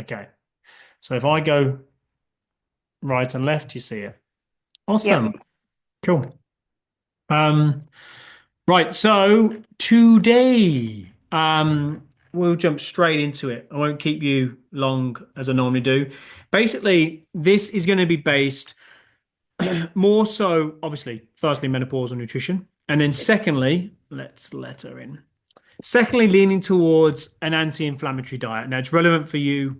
Okay. So if I go right and left, you see it. Yep. Awesome. Cool. Um, right. So today, we'll jump straight into it. I won't keep you long as I normally do. Basically, this is going to be based more so, obviously, firstly, menopause and nutrition. And then secondly, let's let her in. Secondly, leaning towards an anti-inflammatory diet. Now, it's relevant for you,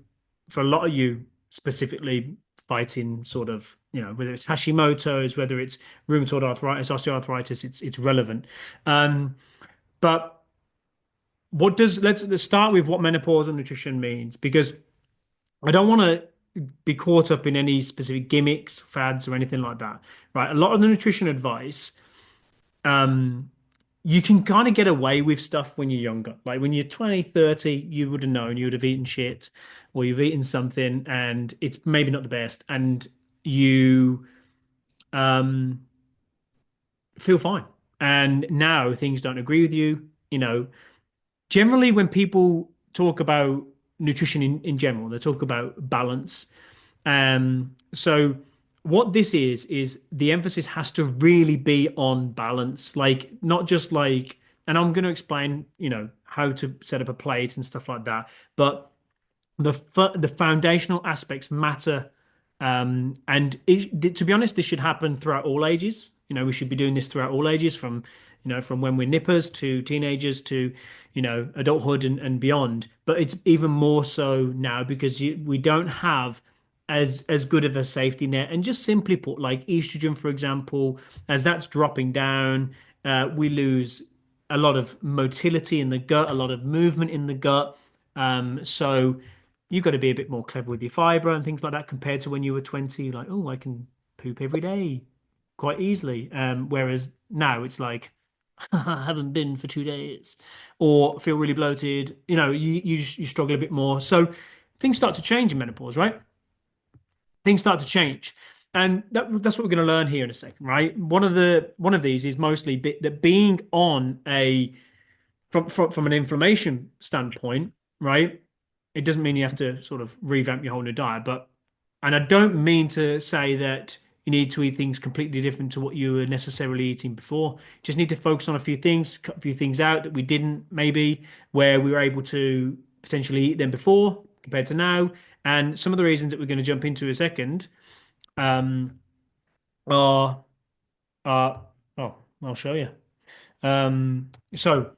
for a lot of you, specifically fighting sort of, whether it's Hashimoto's, whether it's rheumatoid arthritis, osteoarthritis, it's relevant. Um, but let's start with what menopause and nutrition means, because I don't want to be caught up in any specific gimmicks, fads, or anything like that, right? A lot of the nutrition advice, um, you can kind of get away with stuff when you're younger. Like when you're 20, 30, you would have known you would have eaten shit or you've eaten something and it's maybe not the best and you um feel fine. And now things don't agree with you. Generally when people talk about nutrition in general, they talk about balance. So what this is the emphasis has to really be on balance, like not just like, and I'm going to explain, how to set up a plate and stuff like that, but the foundational aspects matter. And to be honest, this should happen throughout all ages. We should be doing this throughout all ages, from when we're nippers to teenagers to, adulthood and beyond. But it's even more so now because we don't have as good of a safety net. And just simply put, like estrogen, for example, as that's dropping down, we lose a lot of motility in the gut, a lot of movement in the gut. So you've got to be a bit more clever with your fiber and things like that compared to when you were 20, like, oh, I can poop every day quite easily. Whereas now it's like, I haven't been for 2 days or feel really bloated. You struggle a bit more. So things start to change in menopause, right? Things start to change. And that's what we're going to learn here in a second, right? One of these is mostly that being on a from an inflammation standpoint, right? It doesn't mean you have to sort of revamp your whole new diet, and I don't mean to say that you need to eat things completely different to what you were necessarily eating before. Just need to focus on a few things, cut a few things out that we didn't maybe, where we were able to potentially eat them before compared to now. And some of the reasons that we're going to jump into in a second um, are, are, oh, I'll show you. So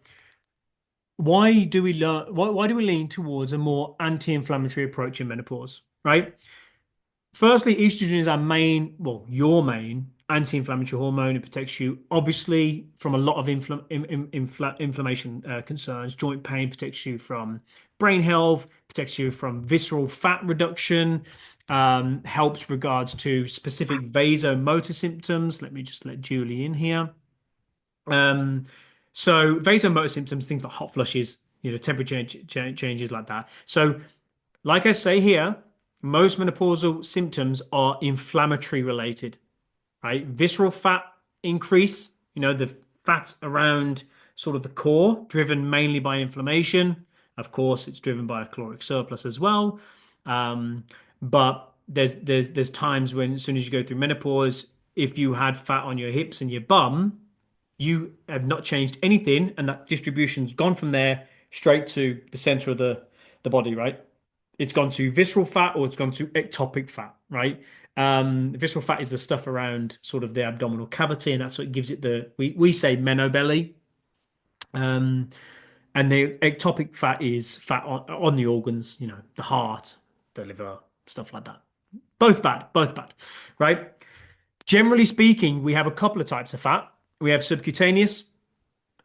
why do we lean towards a more anti-inflammatory approach in menopause, right? Firstly, estrogen is our main, well, your main anti-inflammatory hormone. It protects you obviously from a lot of inflammation concerns. Joint pain, protects you from brain health, protects you from visceral fat reduction, helps regards to specific vasomotor symptoms. Let me just let Julie in here. Um, so vasomotor symptoms, things like hot flushes, temperature changes like that. So, like I say here, most menopausal symptoms are inflammatory related, right? Visceral fat increase, the fat around sort of the core, driven mainly by inflammation. Of course, it's driven by a caloric surplus as well. Um, but there's times when, as soon as you go through menopause, if you had fat on your hips and your bum, you have not changed anything, and that distribution's gone from there straight to the center of the body, right? It's gone to visceral fat or it's gone to ectopic fat, right? Visceral fat is the stuff around sort of the abdominal cavity, and that's what gives it we say menobelly. Um, and the ectopic fat is fat on the organs, the heart, the liver, stuff like that. Both bad, right? Generally speaking, we have a couple of types of fat. We have subcutaneous,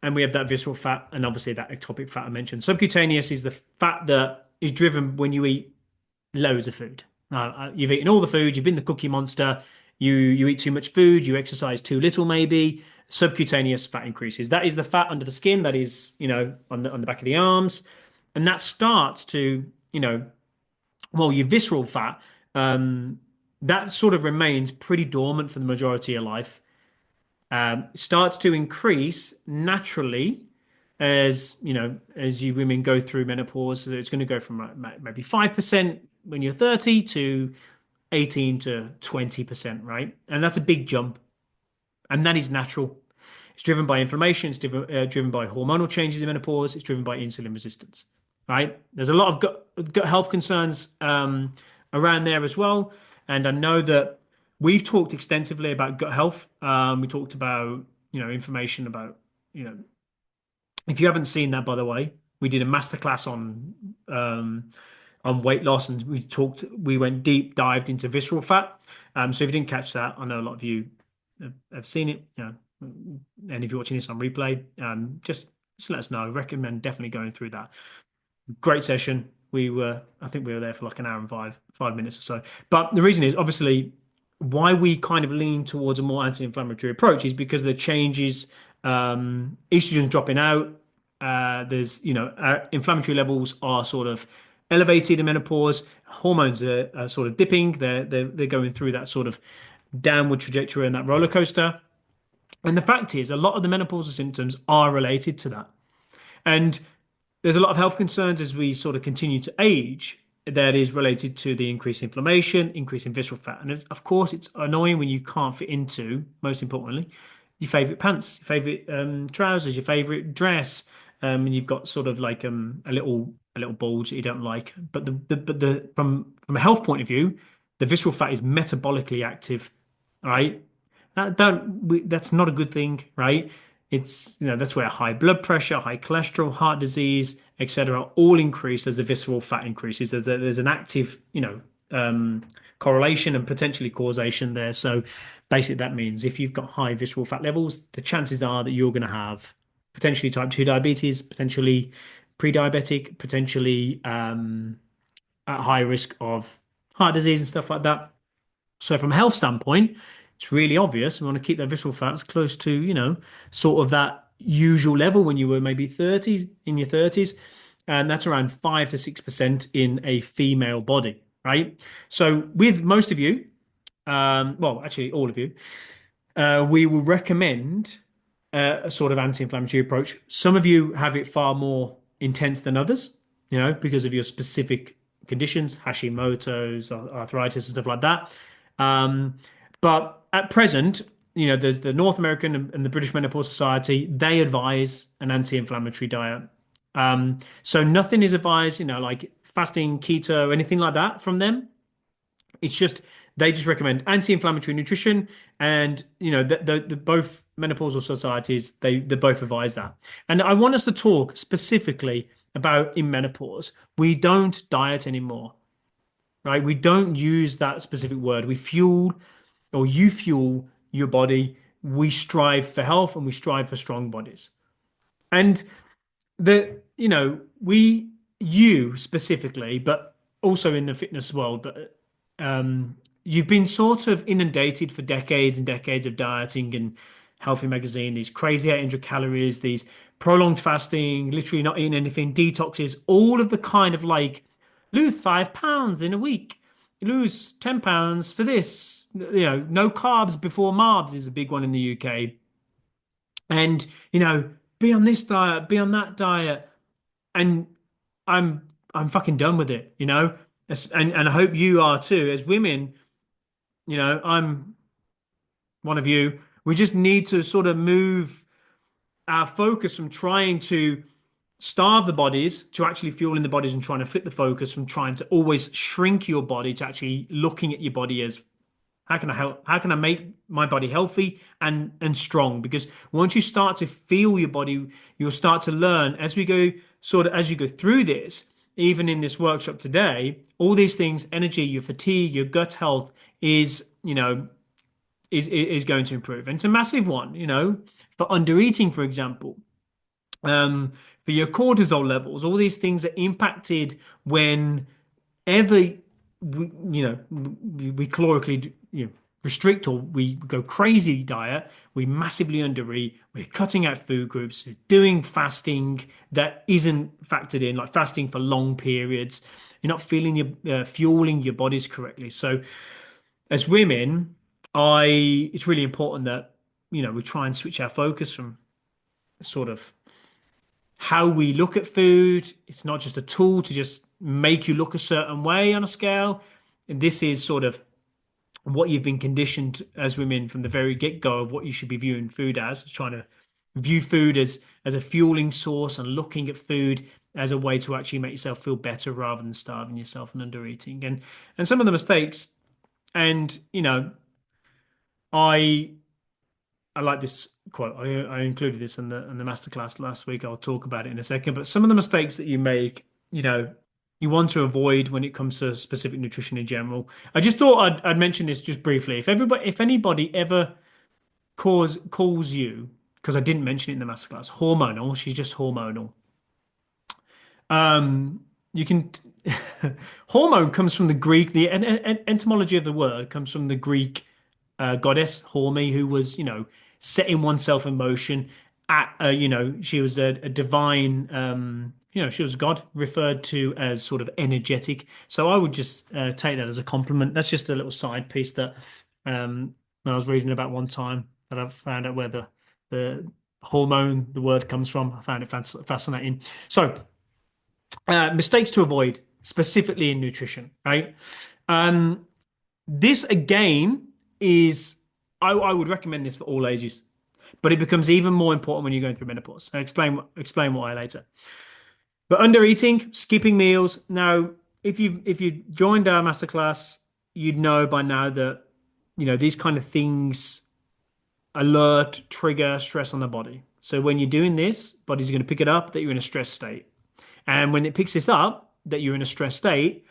and we have that visceral fat, and obviously that ectopic fat I mentioned. Subcutaneous is the fat that is driven when you eat loads of food. You've eaten all the food, you've been the cookie monster, you eat too much food, you exercise too little, maybe. Subcutaneous fat increases. That is the fat under the skin, that is, on the back of the arms. And that starts to, well, your visceral fat, that sort of remains pretty dormant for the majority of life. Starts to increase naturally as you know, as you women go through menopause. So it's going to go from maybe 5% when you're 30 to 18 to 20%, right? And that's a big jump, and that is natural. It's driven by inflammation. It's driven by hormonal changes in menopause. It's driven by insulin resistance, right? There's a lot of gut health concerns around there as well. And I know that we've talked extensively about gut health. We talked about, information about, you know, if you haven't seen that, by the way, we did a masterclass on weight loss, and we went deep dived into visceral fat. So if you didn't catch that, I know a lot of you have seen it. And if you're watching this on replay, just let us know. I recommend definitely going through that. Great session. I think we were there for like an hour and five minutes or so. But the reason is obviously why we kind of lean towards a more anti-inflammatory approach is because of the changes, estrogen dropping out. Our inflammatory levels are sort of elevated in menopause. Hormones are sort of dipping. They're going through that sort of downward trajectory and that roller coaster. And the fact is, a lot of the menopausal symptoms are related to that. And there's a lot of health concerns as we sort of continue to age that is related to the increased inflammation, increase in visceral fat. And of course, it's annoying when you can't fit into, most importantly, your favorite pants, your favorite trousers, your favorite dress, and you've got sort of like a little bulge that you don't like. But from a health point of view, the visceral fat is metabolically active, right? That's not a good thing, right? That's where high blood pressure, high cholesterol, heart disease, etc., all increase as the visceral fat increases. There's an active, correlation and potentially causation there. So basically, that means if you've got high visceral fat levels, the chances are that you're going to have potentially type 2 diabetes, potentially pre-diabetic, potentially at high risk of heart disease and stuff like that. So from a health standpoint, it's really obvious. We want to keep their visceral fats close to, sort of that usual level when you were maybe 30 in your 30s. And that's around 5 to 6% in a female body, right? So with most of you, well, actually all of you, we will recommend a sort of anti-inflammatory approach. Some of you have it far more intense than others, because of your specific conditions, Hashimoto's, arthritis, and stuff like that. Um, but at present, there's the North American and the British Menopause Society. They advise an anti-inflammatory diet. So nothing is advised, like fasting, keto, anything like that from them. It's just they just recommend anti-inflammatory nutrition, and the both menopausal societies they both advise that. And I want us to talk specifically about in menopause. We don't diet anymore, right? We don't use that specific word. We fuel, or you fuel your body. We strive for health and we strive for strong bodies. And you specifically, but also in the fitness world, but you've been sort of inundated for decades and decades of dieting and healthy magazine, these crazy 800 calories, these prolonged fasting, literally not eating anything, detoxes, all of the kind of like lose 5 pounds in a week, lose 10 pounds for this, no carbs before marbs is a big one in the UK. And, be on this diet, be on that diet. And I'm fucking done with it. And I hope you are too. As women, I'm one of you. We just need to sort of move our focus from trying to starve the bodies to actually fueling the bodies and trying to flip the focus from trying to always shrink your body to actually looking at your body as how can I help? How can I make my body healthy and strong? Because once you start to feel your body, you'll start to learn as you go through this, even in this workshop today, all these things, energy, your fatigue, your gut health is going to improve. And it's a massive one, for undereating, for example, for your cortisol levels, all these things are impacted whenever we calorically restrict or we go crazy diet, we massively undereat, we're cutting out food groups, we're doing fasting that isn't factored in, like fasting for long periods. You're not feeling your fueling your bodies correctly. So as women, it's really important that we try and switch our focus from sort of how we look at food. It's not just a tool to just make you look a certain way on a scale. This is sort of what you've been conditioned as women from the very get-go of what you should be viewing food as, trying to view food as a fueling source and looking at food as a way to actually make yourself feel better rather than starving yourself and under eating. And some of the mistakes, and I I like this quote. I included this in the masterclass last week. I'll talk about it in a second. But some of the mistakes that you make, you want to avoid when it comes to specific nutrition in general. I just thought I'd mention this just briefly. If anybody ever calls you, because I didn't mention it in the masterclass, hormonal, she's just hormonal. You can hormone comes from the Greek. The etymology of the word comes from the Greek goddess Horme, who was, setting oneself in motion. She was a divine, she was God referred to as sort of energetic. So I would just take that as a compliment. That's just a little side piece that when I was reading about one time that I've found out where the hormone, the word comes from. I found it fascinating. So mistakes to avoid, specifically in nutrition, right? Um, this again is I would recommend this for all ages, but it becomes even more important when you're going through menopause. I'll explain why later. But under eating, skipping meals. Now, if you joined our masterclass, you'd know by now that these kind of things alert, trigger stress on the body. So when you're doing this, body's going to pick it up that you're in a stress state. And when it picks this up that you're in a stress state,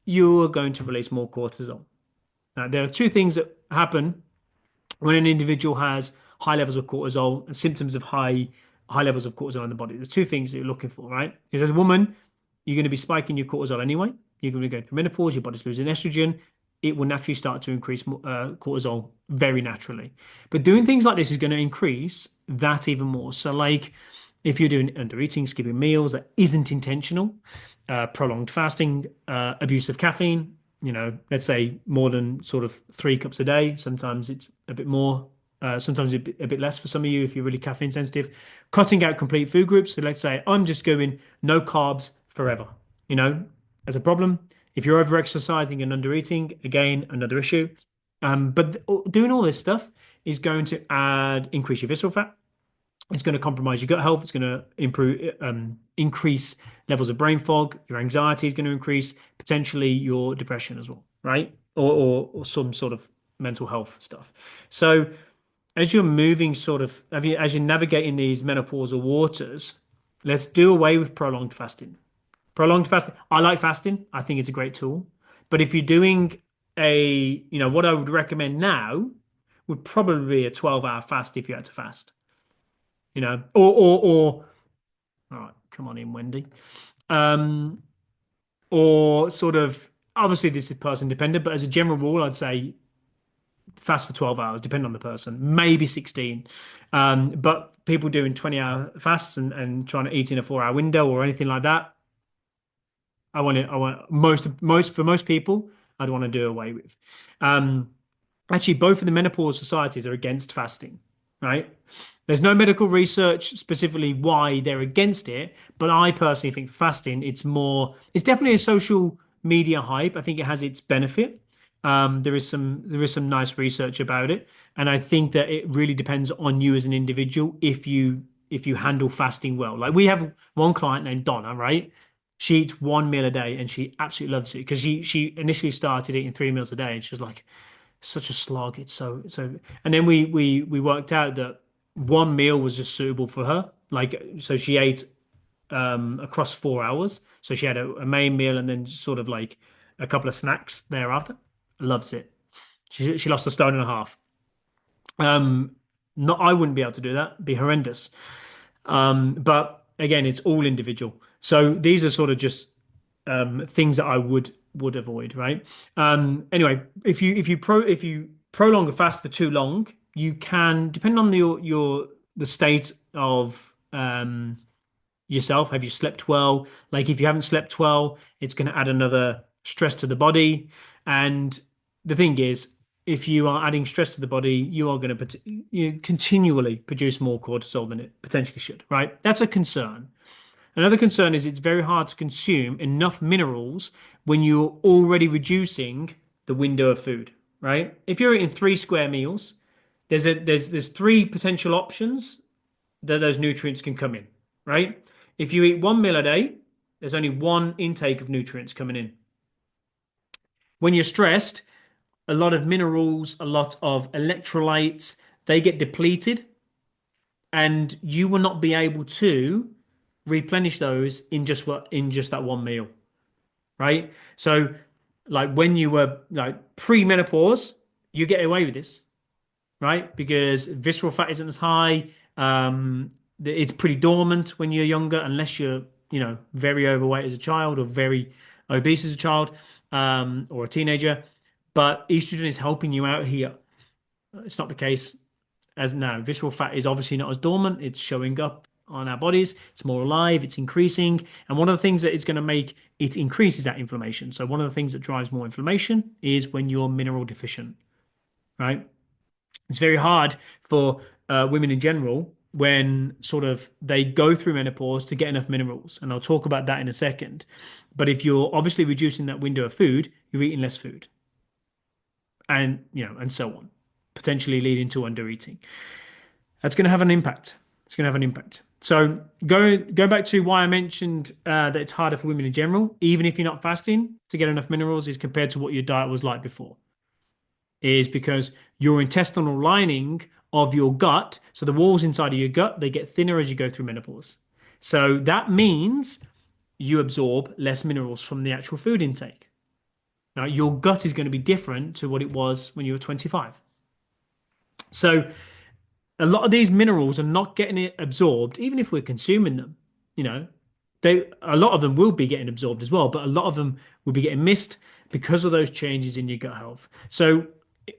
you're going to release more cortisol. Now, there are two things that happen when an individual has high levels of cortisol and symptoms of high levels of cortisol in the body. There's two things that you're looking for, right? Because as a woman, you're going to be spiking your cortisol anyway. You're going to be going through menopause, your body's losing estrogen. It will naturally start to increase cortisol very naturally. But doing things like this is going to increase that even more. So, like if you're doing under eating, skipping meals that isn't intentional, prolonged fasting, abuse of caffeine, let's say more than sort of 3 cups a day. Sometimes it's a bit more, sometimes a bit less for some of you if you're really caffeine sensitive. Cutting out complete food groups. So let's say I'm just going no carbs forever, as a problem. If you're over exercising and under eating, again, another issue. But doing all this stuff is going to increase your visceral fat. It's going to compromise your gut health. It's going to increase levels of brain fog. Your anxiety is going to increase, potentially your depression as well, right? Or some sort of mental health stuff. So as you're moving as you're navigating these menopausal waters, let's do away with prolonged fasting. Prolonged fasting. I like fasting. I think it's a great tool. But if you're doing what I would recommend now would probably be a 12-hour fast if you had to fast. Or all right, come on in, Wendy. Um, or sort of obviously this is person dependent, but as a general rule, I'd say fast for 12 hours, depending on the person, maybe 16. But people doing 20-hour fasts and trying to eat in a 4-hour window or anything like that, for most people, I'd want to do away with. Um, Actually, both of the menopause societies are against fasting, right? There's no medical research specifically why they're against it, but I personally think fasting, it's definitely a social media hype. I think it has its benefit. There is some nice research about it, and I think that it really depends on you as an individual if you handle fasting well. Like we have one client named Donna, right? She eats one meal a day and she absolutely loves it because she initially started eating 3 meals a day and she was like, such a slog. It's so. And then we worked out that one meal was just suitable for her. Like so, she ate across 4 hours. So she had a main meal and then sort of like a couple of snacks thereafter. Loves it. She lost a stone and a half. Um, Not I wouldn't be able to do that. It'd be horrendous. But again, it's all individual. So these are sort of just things that I would avoid, right? Anyway, if you prolong a fast for too long, you can, depending on the state of yourself. Have you slept well? Like if you haven't slept well, it's going to add another stress to the body. And the thing is, if you are adding stress to the body, you are going to you continually produce more cortisol than it potentially should, right? That's a concern. Another concern is it's very hard to consume enough minerals when you're already reducing the window of food, right? If you're eating 3 square meals, there's three potential options that those nutrients can come in, right? If you eat 1 meal a day, there's only one intake of nutrients coming in. When you're stressed, a lot of minerals, a lot of electrolytes, they get depleted, and you will not be able to replenish those in just that one meal, right? So, like when you were like pre-menopause, you get away with this, right? Because visceral fat isn't as high. It's pretty dormant when you're younger, unless you're, very overweight as a child or very obese as a child, or a teenager. But estrogen is helping you out here. It's not the case as now. Visceral fat is obviously not as dormant. It's showing up on our bodies. It's more alive. It's increasing. And one of the things that is going to make it increase is that inflammation. So one of the things that drives more inflammation is when you're mineral deficient, right? It's very hard for women in general when sort of they go through menopause to get enough minerals. And I'll talk about that in a second. But if you're obviously reducing that window of food, you're eating less food and, and so on, potentially leading to undereating. That's going to have an impact. It's going to have an impact. So go back to why I mentioned that it's harder for women in general, even if you're not fasting, to get enough minerals is compared to what your diet was like before, is because your intestinal lining of your gut, so the walls inside of your gut, they get thinner as you go through menopause. So that means you absorb less minerals from the actual food intake. Now, your gut is going to be different to what it was when you were 25. So a lot of these minerals are not getting it absorbed, even if we're consuming them. You know, a lot of them will be getting absorbed as well, but a lot of them will be getting missed because of those changes in your gut health. So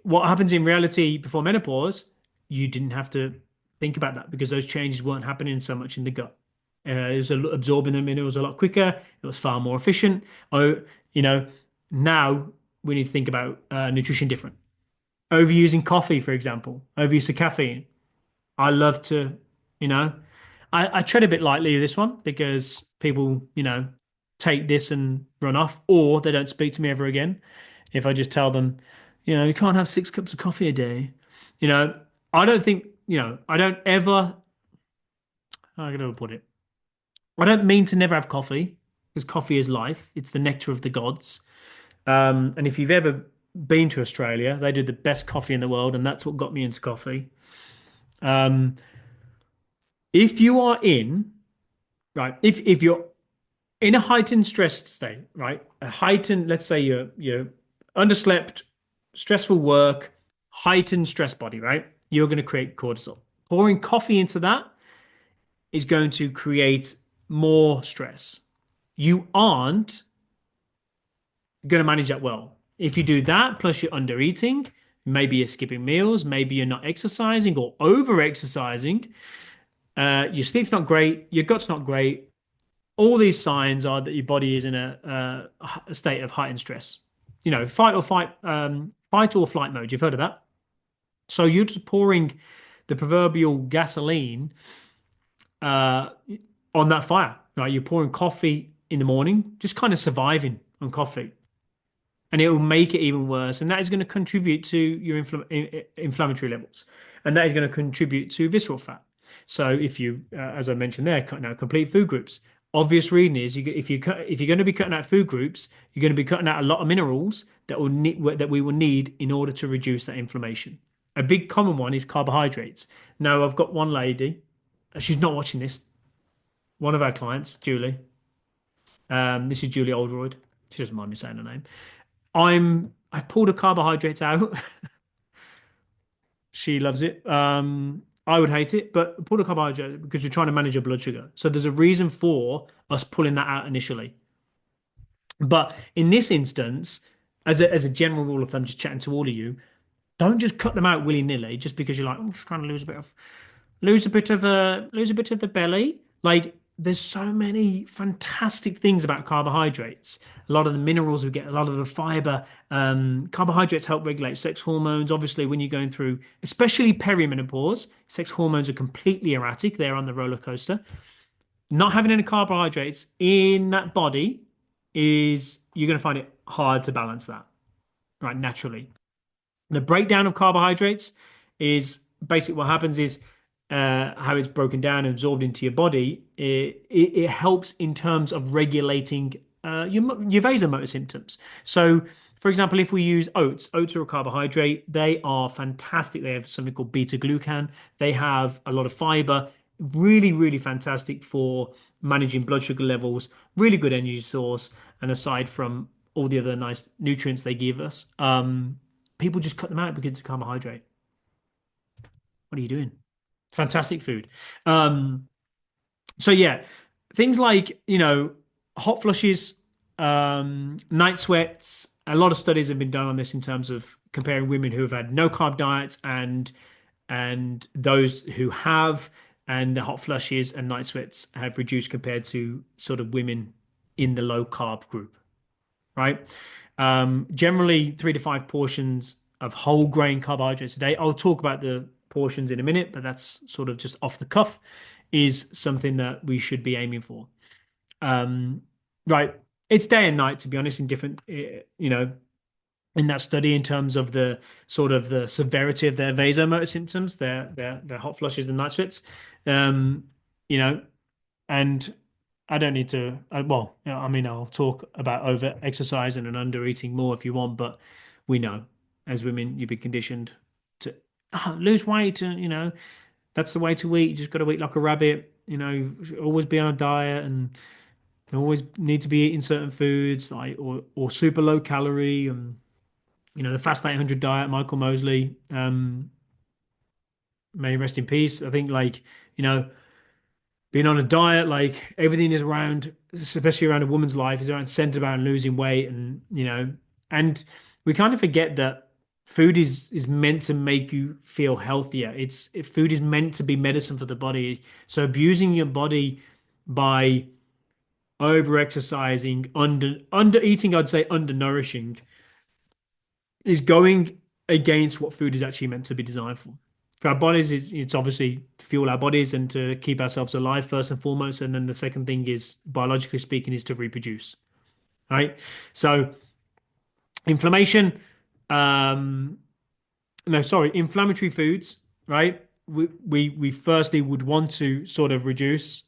what happens in reality before menopause, you didn't have to think about that because those changes weren't happening so much in the gut. It was absorbing the minerals a lot quicker. It was far more efficient. Oh, you know, now we need to think about nutrition different. Overusing coffee, for example, overuse of caffeine. I love to, you know, I tread a bit lightly with this one because people, take this and run off, or they don't speak to me ever again. If I just tell them, you can't have 6 cups of coffee a day. You know, I don't think, I don't ever, how am I going to put it? I don't mean to never have coffee because coffee is life. It's the nectar of the gods. And if you've ever been to Australia, they do the best coffee in the world, and that's what got me into coffee. Um, if you are in, right, if you're in a heightened stress state, right, a heightened, let's say you're underslept, stressful work, heightened stress body, right, you're going to create cortisol. Pouring coffee into that is going to create more stress. You aren't going to manage that well. If you do that, plus you're under eating, maybe you're skipping meals, maybe you're not exercising or over exercising, your sleep's not great, your gut's not great. All these signs are that your body is in a state of heightened stress. Fight or flight mode. You've heard of that. So you're just pouring the proverbial gasoline uh, on that fire. Right? You're pouring coffee in the morning, just kind of surviving on coffee, and it will make it even worse. And that is going to contribute to your inflammatory levels, and that is going to contribute to visceral fat. So if you, as I mentioned there, cutting out complete food groups. Obvious reason is if you're going to be cutting out food groups, you're going to be cutting out a lot of minerals that we will need in order to reduce that inflammation. A big common one is carbohydrates. Now I've got one lady, she's not watching this. One of our clients, Julie. This is Julie Oldroyd. She doesn't mind me saying her name. I pulled the carbohydrates out. She loves it. I would hate it, but pull the carbohydrate because you're trying to manage your blood sugar. So there's a reason for us pulling that out initially. But in this instance, as a general rule of thumb, just chatting to all of you, don't just cut them out willy-nilly just because you're like, I'm just trying to lose a bit of the belly. Like there's so many fantastic things about carbohydrates. A lot of the minerals we get, a lot of the fiber. Carbohydrates help regulate sex hormones. Obviously, when you're going through, especially perimenopause, sex hormones are completely erratic. They're on the roller coaster. Not having any carbohydrates in that body is you're going to find it hard to balance that, right? Naturally. The breakdown of carbohydrates is basically what happens is how it's broken down and absorbed into your body. It helps in terms of regulating your vasomotor symptoms. So, for example, if we use oats, oats are a carbohydrate. They are fantastic. They have something called beta glucan. They have a lot of fiber. Really, really fantastic for managing blood sugar levels. Really good energy source. And aside from all the other nice nutrients they give us, people just cut them out because it's a carbohydrate. What are you doing? Fantastic food. Um, so yeah, things like, hot flushes, night sweats. A lot of studies have been done on this in terms of comparing women who have had no carb diets and those who have, and the hot flushes and night sweats have reduced compared to sort of women in the low carb group, right? Generally, 3 to 5 portions of whole grain carbohydrates a day. I'll talk about the portions in a minute, but that's sort of just off the cuff, is something that we should be aiming for. Um, right. It's day and night, to be honest, in different, in that study in terms of the sort of the severity of their vasomotor symptoms, their hot flushes and night sweats. Um, you know, and I don't need to, well, I mean, I'll talk about over exercising and under eating more if you want, but we know as women, you've been conditioned to lose weight, and that's the way to eat. You just got to eat like a rabbit, always be on a diet, and you always need to be eating certain foods like or super low calorie, and the Fast 800 diet, Michael Mosley, may he rest in peace. I think like, you know, being on a diet, like everything is around, especially around a woman's life, is around centered around losing weight, and we kind of forget that food is meant to make you feel healthier. Food is meant to be medicine for the body. So abusing your body by over exercising, under eating, I'd say undernourishing, is going against what food is actually meant to be designed for. For our bodies, it's obviously to fuel our bodies and to keep ourselves alive first and foremost. And then the second thing is, biologically speaking, is to reproduce. Right. So inflammation, um, no, sorry, inflammatory foods, right? We firstly would want to sort of reduce,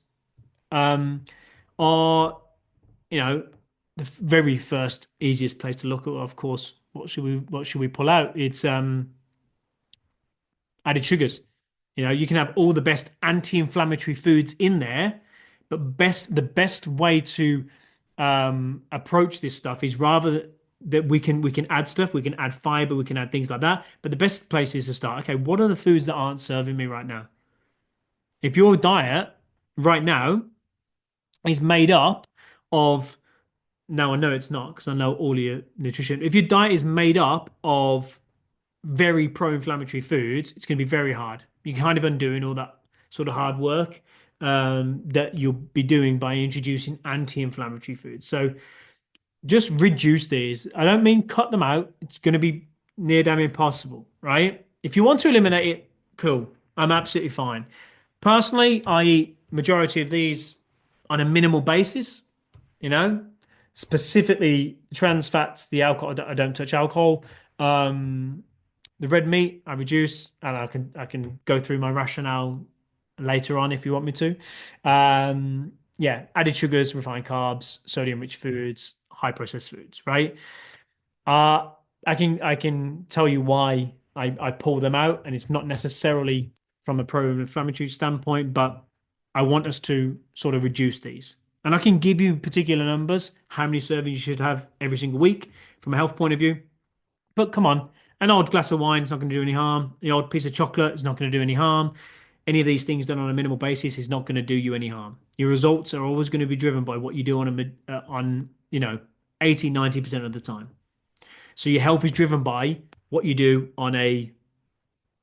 um, are, the very first easiest place to look at, of course, what should we pull out? It's added sugars. You can have all the best anti-inflammatory foods in there, but the best way to approach this stuff is rather that we can add stuff, we can add fiber, we can add things like that. But the best place is to start. Okay, what are the foods that aren't serving me right now? If your diet right now is made up of, now I know it's not because I know all your nutrition. If your diet is made up of very pro-inflammatory foods, it's going to be very hard. You're kind of undoing all that sort of hard work that you'll be doing by introducing anti-inflammatory foods. So just reduce these. I don't mean cut them out. It's going to be near damn impossible, right? If you want to eliminate it, cool. I'm absolutely fine. Personally, I eat majority of these on a minimal basis, you know, specifically trans fats, the alcohol. I don't touch alcohol. Um, the red meat I reduce, and I can go through my rationale later on if you want me to. Yeah, added sugars, refined carbs, sodium-rich foods, high processed foods, right? Uh, I can tell you why I pull them out, and it's not necessarily from a pro-inflammatory standpoint, but I want us to sort of reduce these. And I can give you particular numbers, how many servings you should have every single week from a health point of view. But come on, an odd glass of wine is not going to do any harm. The odd piece of chocolate is not going to do any harm. Any of these things done on a minimal basis is not going to do you any harm. Your results are always going to be driven by what you do on 80, 90% of the time. So your health is driven by what you do on a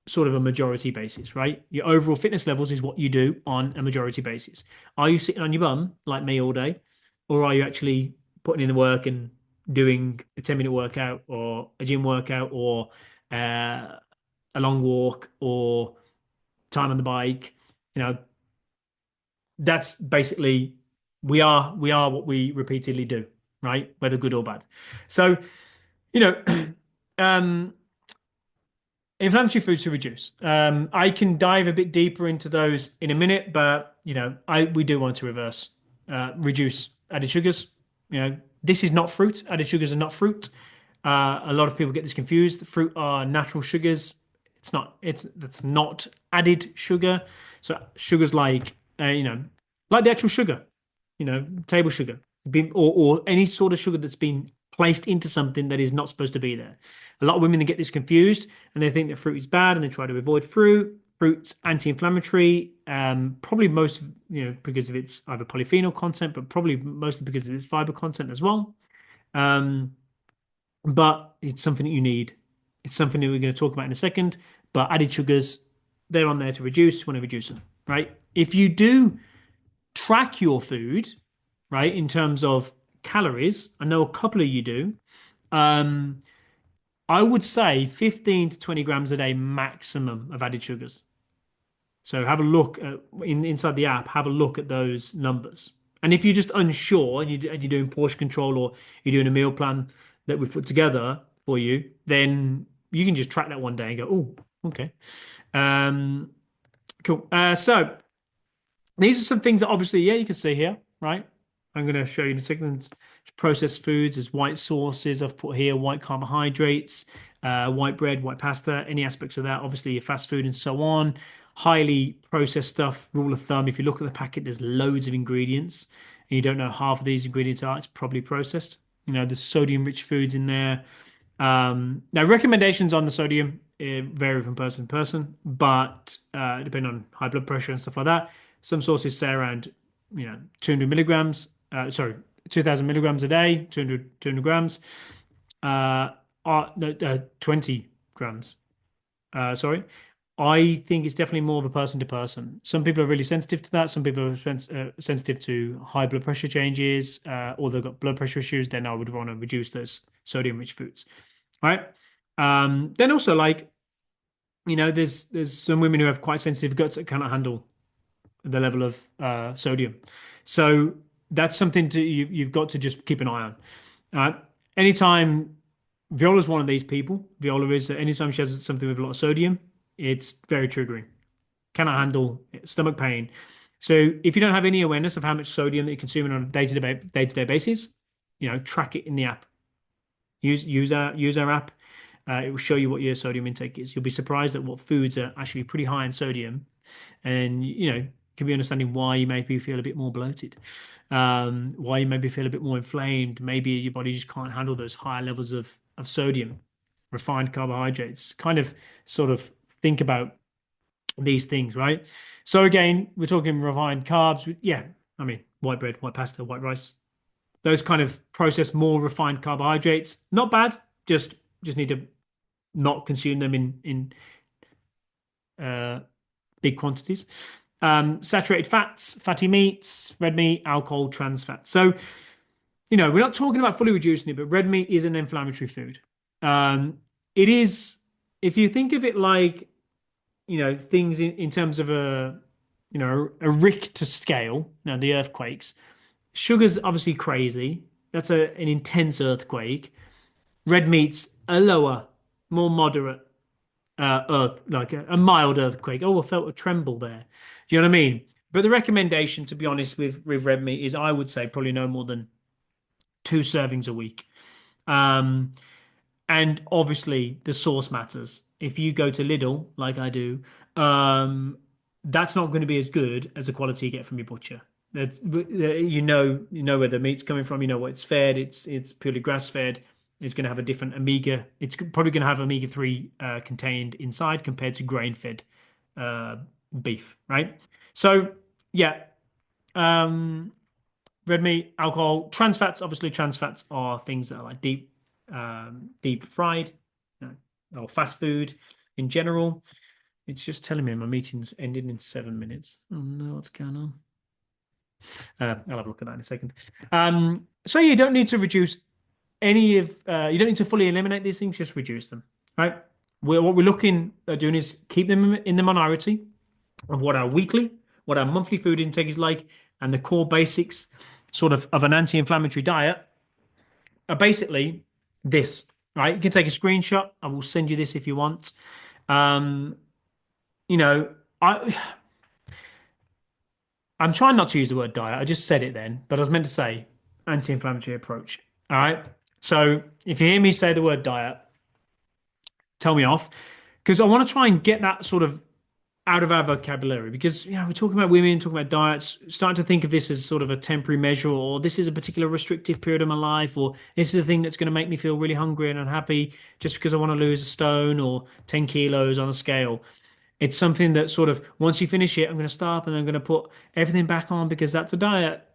sort of a majority basis, right? Your overall fitness levels is what you do on a majority basis. Are you sitting on your bum like me all day, or are you actually putting in the work and doing a 10-minute workout or a gym workout or uh, a long walk or time on the bike? You know, that's basically we are what we repeatedly do, right? Whether good or bad. So, you know, um, inflammatory foods to reduce. I can dive a bit deeper into those in a minute, but I we do want to reduce added sugars. This is not fruit. Added sugars are not fruit. A lot of people get this confused. Fruit are natural sugars. It's not. That's not added sugar. So sugars like like the actual sugar, table sugar, or any sort of sugar that's been placed into something that is not supposed to be there. A lot of women they get this confused and they think that fruit is bad and they try to avoid fruit. Fruit's anti-inflammatory, probably most because of its either polyphenol content, but probably mostly because of its fiber content as well. Um, but it's something that you need. It's something that we're going to talk about in a second. But added sugars, they're on there to reduce. You want to reduce them, right? If you do track your food, right, in terms of calories, I know a couple of you do. Um, I would say 15 to 20 grams a day maximum of added sugars. So have a look inside the app, have a look at those numbers. And if you're just unsure and you're doing portion control or you're doing a meal plan that we've put together for you, then you can just track that one day and go, oh, okay. Um, cool. So these are some things that obviously, yeah, you can see here, right? I'm going to show you in a second. Processed foods as white sauces. I've put here white carbohydrates, white bread, white pasta, any aspects of that. Obviously, your fast food and so on. Highly processed stuff. Rule of thumb: if you look at the packet, there's loads of ingredients, and you don't know half of these ingredients are. It's probably processed. There's sodium-rich foods in there. Now, recommendations on the sodium vary from person to person, but depending on high blood pressure and stuff like that, some sources say around 200 milligrams. Sorry, 2,000 milligrams a day, 200 grams. No, 20 grams. Sorry. I think it's definitely more of a person to person. Some people are really sensitive to that. Some people are sensitive to high blood pressure changes, or they've got blood pressure issues. Then I would want to reduce those sodium-rich foods, right? Then also like there's some women who have quite sensitive guts that cannot handle the level of sodium. So that's something you've got to just keep an eye on. Anytime Viola's one of these people, Viola is that anytime she has something with a lot of sodium, it's very triggering. Cannot handle stomach pain. So if you don't have any awareness of how much sodium that you're consuming on a day-to-day basis, track it in the app. Use our app. It will show you what your sodium intake is. You'll be surprised at what foods are actually pretty high in sodium, and can be understanding why you maybe feel a bit more bloated, why you maybe feel a bit more inflamed. Maybe your body just can't handle those higher levels of sodium, refined carbohydrates. Kind of sort of think about these things, right? So again, we're talking refined carbs. Yeah, I mean, white bread, white pasta, white rice. Those kind of processed, more refined carbohydrates, not bad. Just need to not consume them in uh, big quantities. Saturated fats, fatty meats, red meat, alcohol, trans fats. So, we're not talking about fully reducing it, but red meat is an inflammatory food. It is, if you think of it like, things in terms of a Richter scale, the earthquakes, sugar's obviously crazy. That's an intense earthquake. Red meat's a lower, more moderate earth, like a mild earthquake. Oh, I felt a tremble there. Do you know what I mean? But the recommendation, to be honest, with red meat is I would say probably no more than 2 servings a week. Um, and obviously the source matters. If you go to Lidl, like I do, that's not going to be as good as the quality you get from your butcher. You know where the meat's coming from. You know what it's fed. It's purely grass fed. It's going to have a different omega. It's probably going to have omega-3 contained inside compared to grain-fed uh, beef, right? So yeah, um, red meat, alcohol, trans fats. Obviously, trans fats are things that are like deep fried, or fast food in general. It's just telling me my meeting's ended in 7 minutes. Oh no, what's going on? I'll have a look at that in a second. So you don't need to reduce any of, you don't need to fully eliminate these things, just reduce them, right? What we're looking at doing is keep them in the minority of what our weekly, what our monthly food intake is like, and the core basics of an anti-inflammatory diet are basically this, right? You can take a screenshot. I will send you this if you want. Um, you know, I I'm trying not to use the word diet. I just said it then, but I was meant to say anti-inflammatory approach. All right. So if you hear me say the word diet, tell me off because I want to try and get that sort of out of our vocabulary because we're talking about women, talking about diets, starting to think of this as sort of a temporary measure, or this is a particular restrictive period of my life, or this is the thing that's going to make me feel really hungry and unhappy just because I want to lose a stone or 10 kilos on a scale. It's something that sort of once you finish it, I'm going to stop and I'm going to put everything back on because that's a diet.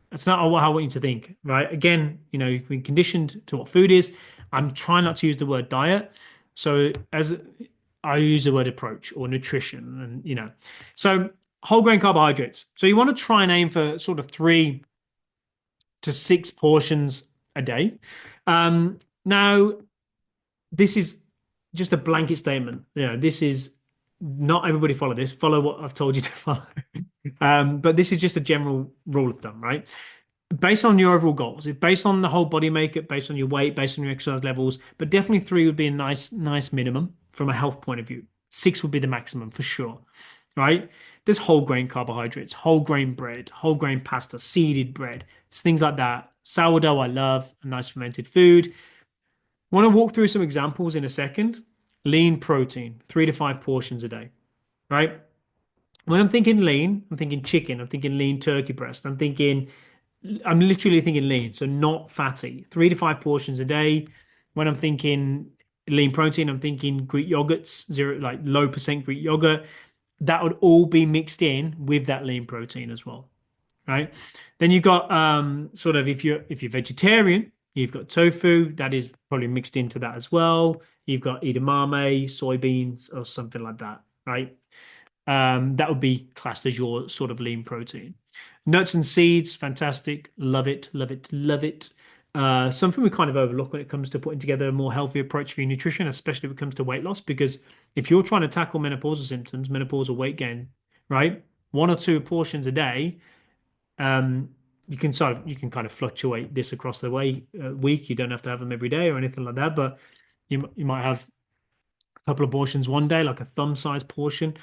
That's not how I want you to think, right? Again, you've been conditioned to what food is. I'm trying not to use the word diet. So as I use the word approach or nutrition, and so whole grain carbohydrates. So you want to try and aim for sort of 3 to 6 portions a day. Now, this is just a blanket statement. This is not everybody follow this. Follow what I've told you to follow. But this is just a general rule of thumb, right? Based on your overall goals, based on the whole body makeup, based on your weight, based on your exercise levels, but definitely 3 would be a nice minimum from a health point of view. 6 would be the maximum for sure, right? There's whole grain carbohydrates, whole grain bread, whole grain pasta, seeded bread, it's things like that. Sourdough, I love, a nice fermented food. I want to walk through some examples in a second. Lean protein, 3 to 5 portions a day, right? When I'm thinking lean, I'm thinking chicken, I'm thinking lean turkey breast, I'm literally thinking lean, so not fatty. 3 to 5 portions a day. When I'm thinking lean protein, I'm thinking Greek yogurts, zero like low% Greek yogurt. That would all be mixed in with that lean protein as well, right? Then you've got sort of if you're vegetarian, you've got tofu that is probably mixed into that as well. You've got edamame, soybeans, or something like that, right? That would be classed as your sort of lean protein. Nuts and seeds, fantastic. Love it, love it, love it. Something we kind of overlook when it comes to putting together a more healthy approach for your nutrition, especially when it comes to weight loss, because if you're trying to tackle menopausal symptoms, menopausal weight gain, right? 1 or 2 portions a day, um, you can kind of fluctuate this across the week. You don't have to have them every day or anything like that, but you might have a couple of portions one day, like a thumb-sized portion,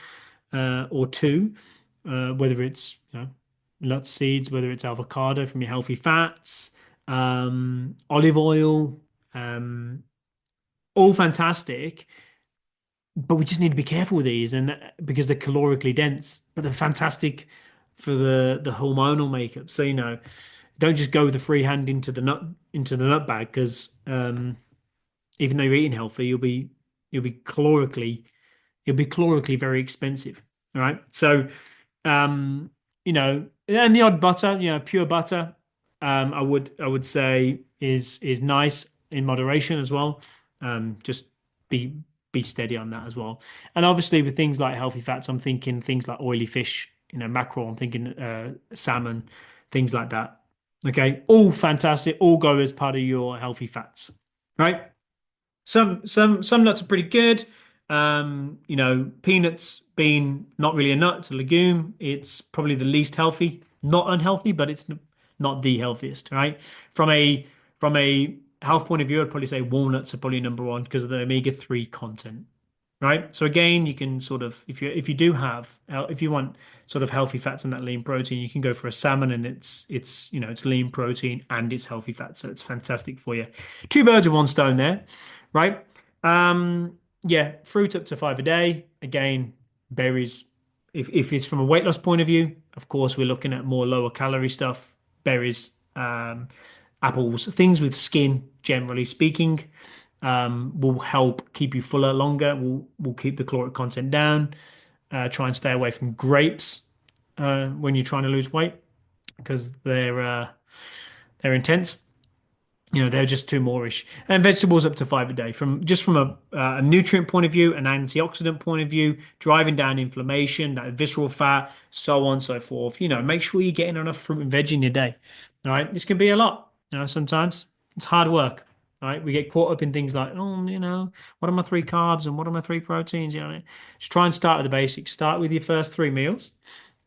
or two, whether it's nut seeds, whether it's avocado from your healthy fats, olive oil, um, all fantastic. But we just need to be careful with these, and because they're calorically dense, but they're fantastic for the hormonal makeup. So don't just go with the free hand into the nut bag because even though you're eating healthy, you'll be calorically it'll be calorically very expensive. All right. So, and the odd butter, pure butter, I would say is nice in moderation as well. Just be be steady on that as well. And obviously with things like healthy fats, I'm thinking things like oily fish, mackerel, I'm thinking salmon, things like that. Okay, all fantastic, all go as part of your healthy fats, right? Some nuts are pretty good. Peanuts being not really a nut, it's a legume. It's probably the least healthy, not unhealthy, but it's not the healthiest, right? From a from a health point of view, I'd probably say walnuts are probably number one because of the omega-3 content, right? So again, you can sort of if you want sort of healthy fats and that lean protein, you can go for a salmon and it's lean protein and it's healthy fat, so it's fantastic for you. 2 birds with one stone there, right? Yeah, fruit up to 5 a day. Again, berries. If it's from a weight loss point of view, of course, we're looking at more lower calorie stuff, berries, apples, things with skin, generally speaking, will help keep you fuller longer, will keep the caloric content down. Try and stay away from grapes when you're trying to lose weight because they're intense. They're just too moreish. And vegetables up to five a day from just from a nutrient point of view, an antioxidant point of view, driving down inflammation, that visceral fat, so on and so forth. Make sure you're getting enough fruit and veg in your day. All right, this can be a lot. Sometimes it's hard work. All right, we get caught up in things like, oh, what are my three carbs and what are my three proteins? Just try and start with the basics. Start with your first three meals,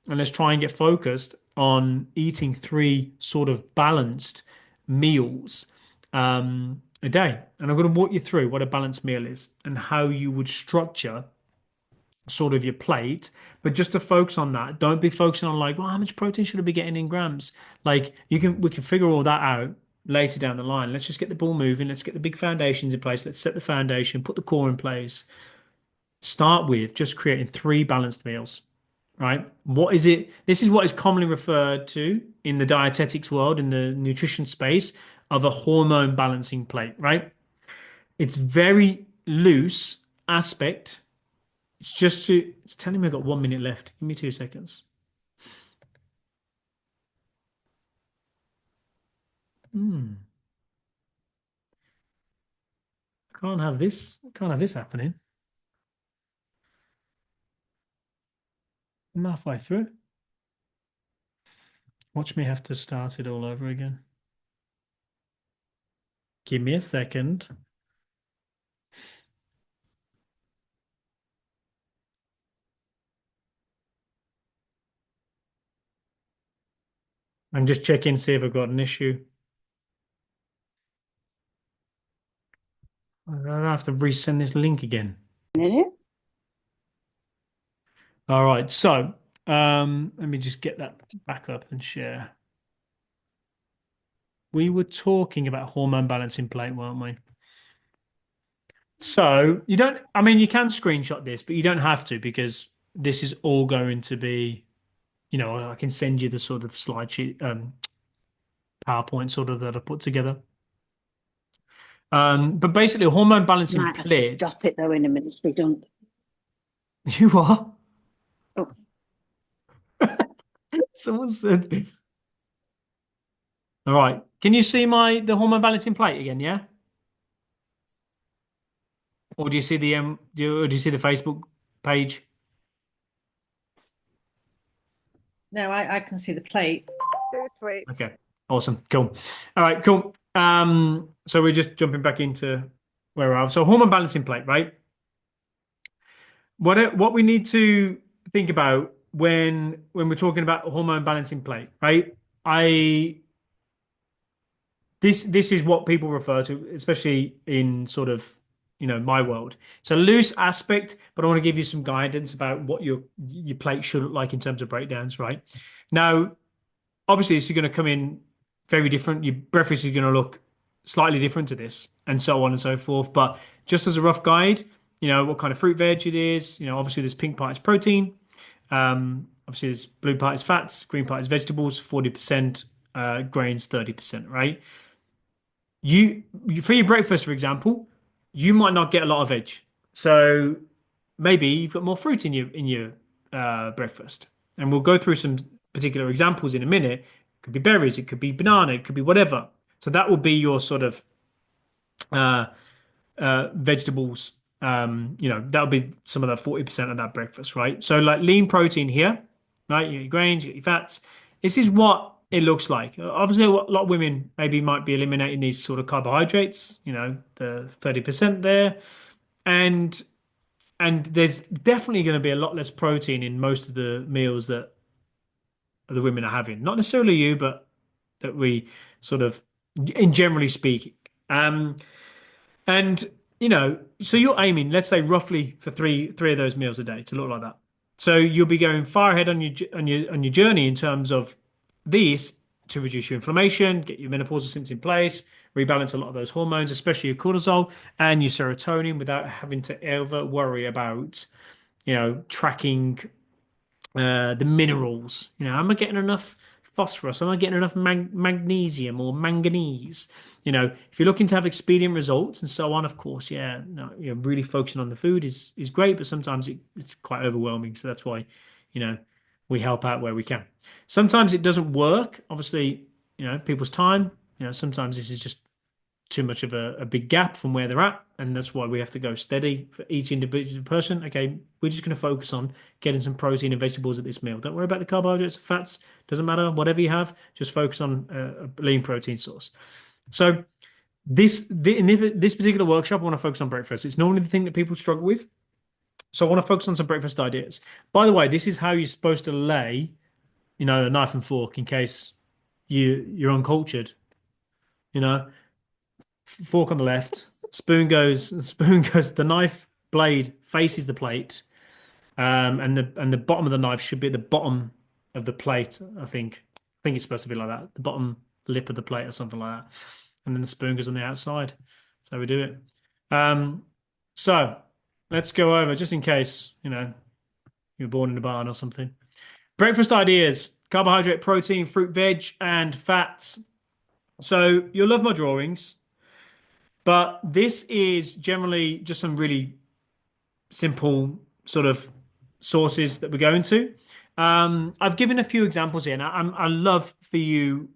and let's try and get focused on eating three sort of balanced meals a day. And I'm going to walk you through what a balanced meal is and how you would structure sort of your plate. But just to focus on that, don't be focusing on like, well, how much protein should I be getting in grams? Like we can figure all that out later down the line. Let's just get the ball moving. Let's get the big foundations in place. Let's set the foundation, put the core in place. Start with just creating three balanced meals, right? What is it? This is what is commonly referred to in the dietetics world, in the nutrition space, of a hormone balancing plate, right? It's very loose aspect. It's telling me I've got 1 minute left. Give me 2 seconds. Hmm. Can't have this happening. I'm halfway through. Watch me have to start it all over again. Give me a second. I'm just checking, see if I've got an issue. I don't have to resend this link again. Minute. All right, so let me just get that back up and share. We were talking about hormone balancing plate, weren't we? So you don't, I mean, you can screenshot this, but you don't have to because this is all going to be, I can send you the sort of slide sheet, PowerPoint sort of that I put together. But basically, a hormone balancing Might have to plate. stop it though in a minute. They don't. You are. Oh, Someone said. All right. Can you see the hormone balancing plate again? Yeah. Or do you see do you see the Facebook page? no, I can see the plate. Good, wait. Okay. Awesome. Cool. All right. Cool. So we're just jumping back into where we are. So hormone balancing plate, right? What we need to think about when we're talking about hormone balancing plate, right? I this is what people refer to, especially in sort of my world. It's a loose aspect, but I want to give you some guidance about what your plate should look like in terms of breakdowns, right? Now, obviously, this is going to come in very different. Your breakfast is going to look slightly different to this, and so on and so forth. But just as a rough guide, what kind of fruit veg it is. Obviously, this pink part is protein. Obviously, this blue part is fats. Green part is vegetables. 40% grains, 30%. Right? For your breakfast, for example, you might not get a lot of veg. So maybe you've got more fruit in your breakfast. And we'll go through some particular examples in a minute. It could be berries, it could be banana, it could be whatever. So that will be your sort of uh, vegetables. That'll be some of that 40% of that breakfast, right? So like lean protein here, right? You get your grains, you get your fats. This is what it looks like. Obviously, a lot of women maybe might be eliminating these sort of carbohydrates, the 30% there. And there's definitely going to be a lot less protein in most of the meals that the women are having. Not necessarily you, but that we sort of, in generally speaking. Um, and so you're aiming, let's say, roughly for three of those meals a day to look like that. So you'll be going far ahead on your journey in terms of these to reduce your inflammation, get your menopausal symptoms in place, rebalance a lot of those hormones, especially your cortisol and your serotonin, without having to ever worry about tracking the minerals. Am I getting enough phosphorus? Am I getting enough magnesium or manganese? If you're looking to have expedient results and so on, of course, yeah, no, really focusing on the food is great, but sometimes it's quite overwhelming. So that's why, we help out where we can. Sometimes it doesn't work. Obviously, people's time. Sometimes this is just too much of a big gap from where they're at, and that's why we have to go steady for each individual person. Okay, we're just going to focus on getting some protein and vegetables at this meal. Don't worry about the carbohydrates, fats, doesn't matter, whatever you have, just focus on a lean protein source. So in this particular workshop, I want to focus on breakfast. It's normally the thing that people struggle with. So I want to focus on some breakfast ideas. By the way, this is how you're supposed to lay, a knife and fork in case you're uncultured. You know, fork on the left, spoon goes, the knife blade faces the plate, and the bottom of the knife should be at the bottom of the plate, I think. I think it's supposed to be like that, the bottom lip of the plate or something like that. And then the spoon goes on the outside. That's how we do it. Um, so let's go over, just in case, you were born in a barn or something. Breakfast ideas: carbohydrate, protein, fruit, veg, and fats. So you'll love my drawings. But this is generally just some really simple sort of sources that we're going to. I've given a few examples here, and I love for you,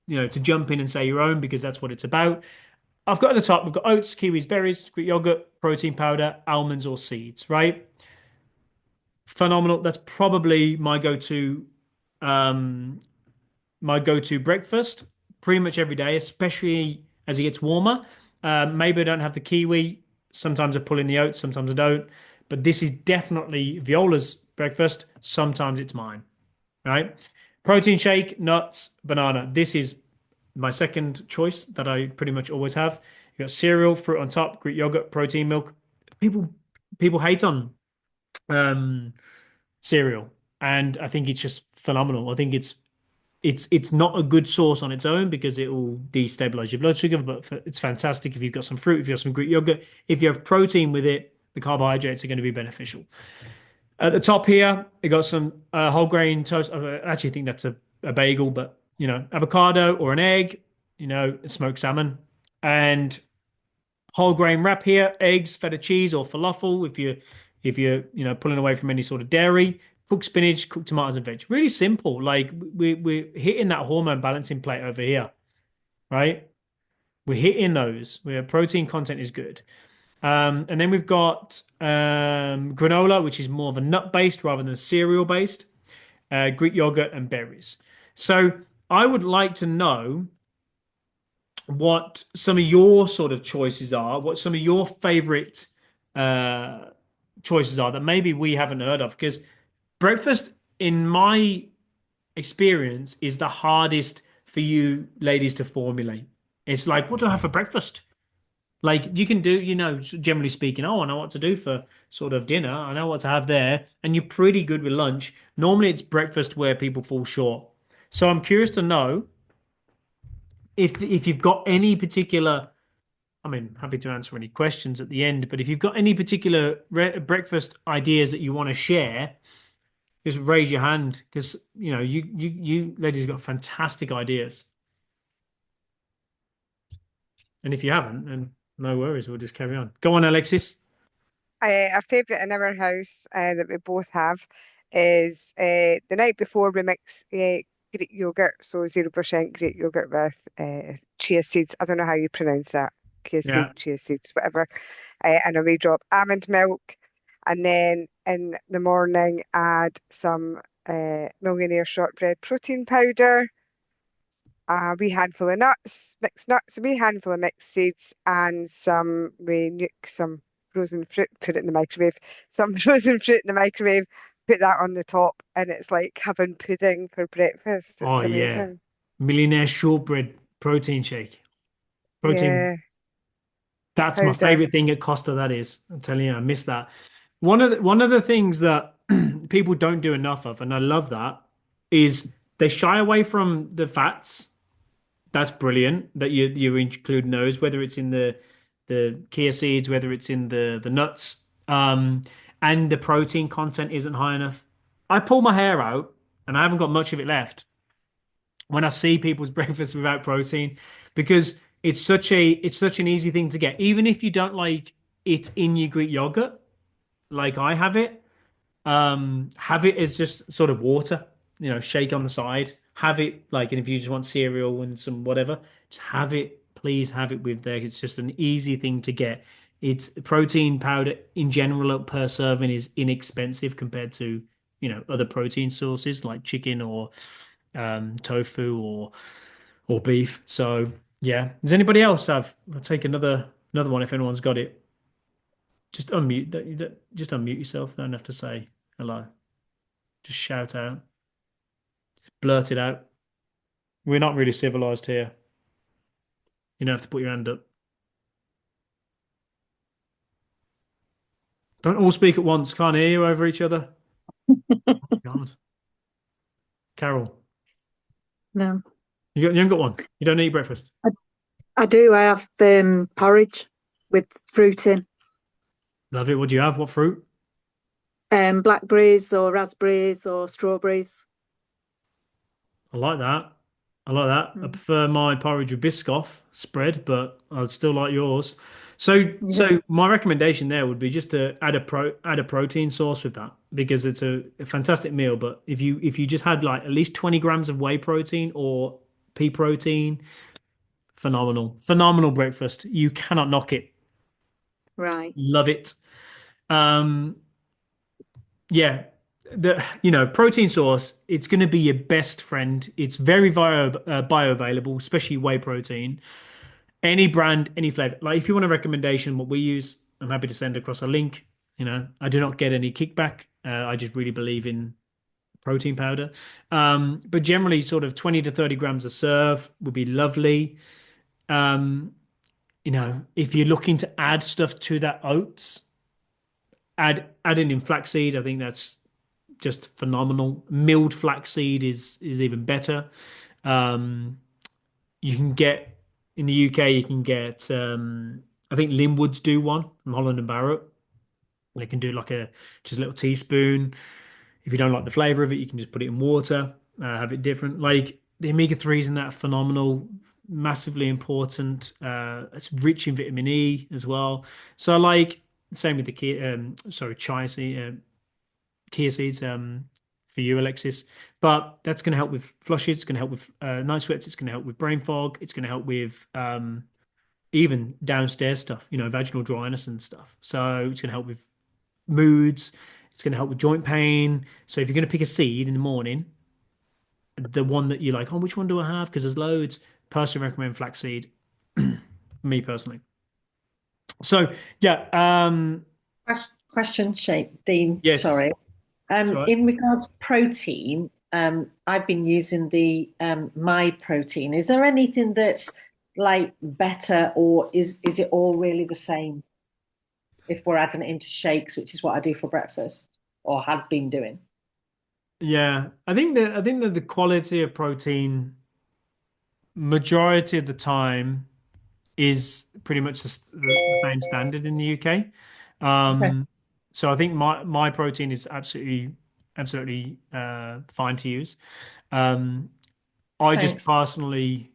to jump in and say your own because that's what it's about. I've got at the top, we've got oats, kiwis, berries, Greek yogurt, protein powder, almonds or seeds, right? Phenomenal. That's probably um, my go-to breakfast pretty much every day, especially as it gets warmer. Maybe I don't have the kiwi. Sometimes I pull in the oats, sometimes I don't. But this is definitely Viola's breakfast. Sometimes it's mine, right? Protein shake, nuts, banana. This is my second choice that I pretty much always have. You got cereal, fruit on top, Greek yogurt, protein milk. People people hate on um, cereal, and I think it's just phenomenal. I think it's not a good sauce on its own because it will destabilize your blood sugar, but it's fantastic if you've got some fruit, if you have some Greek yogurt, if you have protein with it, the carbohydrates are going to be beneficial. At the top here, I got some whole grain toast. I actually think that's a bagel, but avocado or an egg, smoked salmon, and whole grain wrap here, eggs, feta cheese, or falafel if you're pulling away from any sort of dairy. Cooked spinach, cooked tomatoes and veg. Really simple. Like we're hitting that hormone balancing plate over here, right? We're hitting those where protein content is good. And then we've got granola, which is more of a nut based rather than cereal based. Greek yogurt and berries. So I would like to know what some of your sort of choices are, what some of your favorite uh, choices are that maybe we haven't heard of. Because breakfast, in my experience, is the hardest for you ladies to formulate. It's like, what do I have for breakfast? Like you can do, generally speaking, oh, I know what to do for sort of dinner. I know what to have there. And you're pretty good with lunch. Normally it's breakfast where people fall short. So I'm curious to know if you've got any particular, I mean, happy to answer any questions at the end, but if you've got any particular breakfast ideas that you want to share, just raise your hand because you ladies have got fantastic ideas. And if you haven't, then no worries, we'll just carry on. Go on, Alexis. A favourite in our house that we both have is the night before we mix Greek yogurt, so 0% Greek yogurt with chia seeds. I don't know how you pronounce that. Yeah. Chia seeds, whatever. And a wee drop almond milk. And then in the morning, add some millionaire shortbread protein powder, a wee handful of nuts, a wee handful of mixed seeds, and we nuke some frozen fruit, put it in the microwave, some frozen fruit in the microwave, put that on the top, and it's like having pudding for breakfast. Oh It's yeah. amazing. Millionaire shortbread protein shake. Protein. Yeah, That's my powder. favorite thing at Costa, that is. I'm telling you, I miss that. One of the things that people don't do enough of, and I love that, is they shy away from the fats. That's brilliant that you're including those, whether it's in the chia seeds, whether it's in the nuts, and the protein content isn't high enough. I pull my hair out, and I haven't got much of it left when I see people's breakfast without protein, because it's such an easy thing to get, even if you don't like it in your Greek yogurt, like I have it as just sort of water, shake on the side. Have it like, and if you just want cereal and some whatever, just have it please have it with there. It's just an easy thing to get. It's protein powder in general per serving is inexpensive compared to, other protein sources like chicken or tofu or beef. So yeah. Does anybody else have? I'll take another one if anyone's got it. Just unmute. Just unmute yourself. Don't have to say hello. Just shout out, blurt it out. We're not really civilized here. You don't have to put your hand up. Don't all speak at once. Can't hear you over each other. God. Carol, No. you haven't got one. You don't eat breakfast. I, I do. I have porridge with fruit in, Love it. What do you have? What fruit? blackberries or raspberries or strawberries. I like that. I like that. I Mm. prefer my porridge with Biscoff spread, but I still like yours. So, Yeah. so my recommendation there would be just to add a protein source with that because it's a fantastic meal. But if you just had like at least 20 grams of whey protein or pea protein, phenomenal, phenomenal breakfast. You cannot knock it. Right. Love it. Um, yeah, protein source, it's going to be your best friend. It's very bioavailable, especially whey protein. Any brand, any flavor. Like if you want a recommendation, what we use, I'm happy to send across a link. I do not get any kickback. I just really believe in protein powder. But generally, sort of 20 to 30 grams a serve would be lovely. Um, if you're looking to add stuff to that oats, adding in flaxseed. I think that's just phenomenal. Milled flaxseed is even better. Um, you can get in the UK, you can get I think Linwoods do one from Holland and Barrett. They can do like just a little teaspoon. If you don't like the flavor of it, you can just put it in water, have it different. Like the omega-3s in that are phenomenal, massively important. It's rich in vitamin E as well. So like same with the chia seed, chia seeds for you, Alexis. But that's going to help with flushes. It's going to help with night sweats. It's going to help with brain fog. It's going to help with even downstairs stuff, vaginal dryness and stuff. So it's going to help with moods. It's going to help with joint pain. So if you're going to pick a seed in the morning, the one that you're like, oh, which one do I have? Because there's loads. Personally recommend flaxseed. Me personally. So yeah, Question shape, Dean. yes. Sorry. So In regards to protein, I've been using the my protein. Is there anything that's like better, or is it all really the same if we're adding it into shakes, which is what I do for breakfast or have been doing? yeah, I think that the quality of protein majority of the time is pretty much the same standard in the UK. Okay. So I think my protein is absolutely fine to use. Um, I just Thanks. personally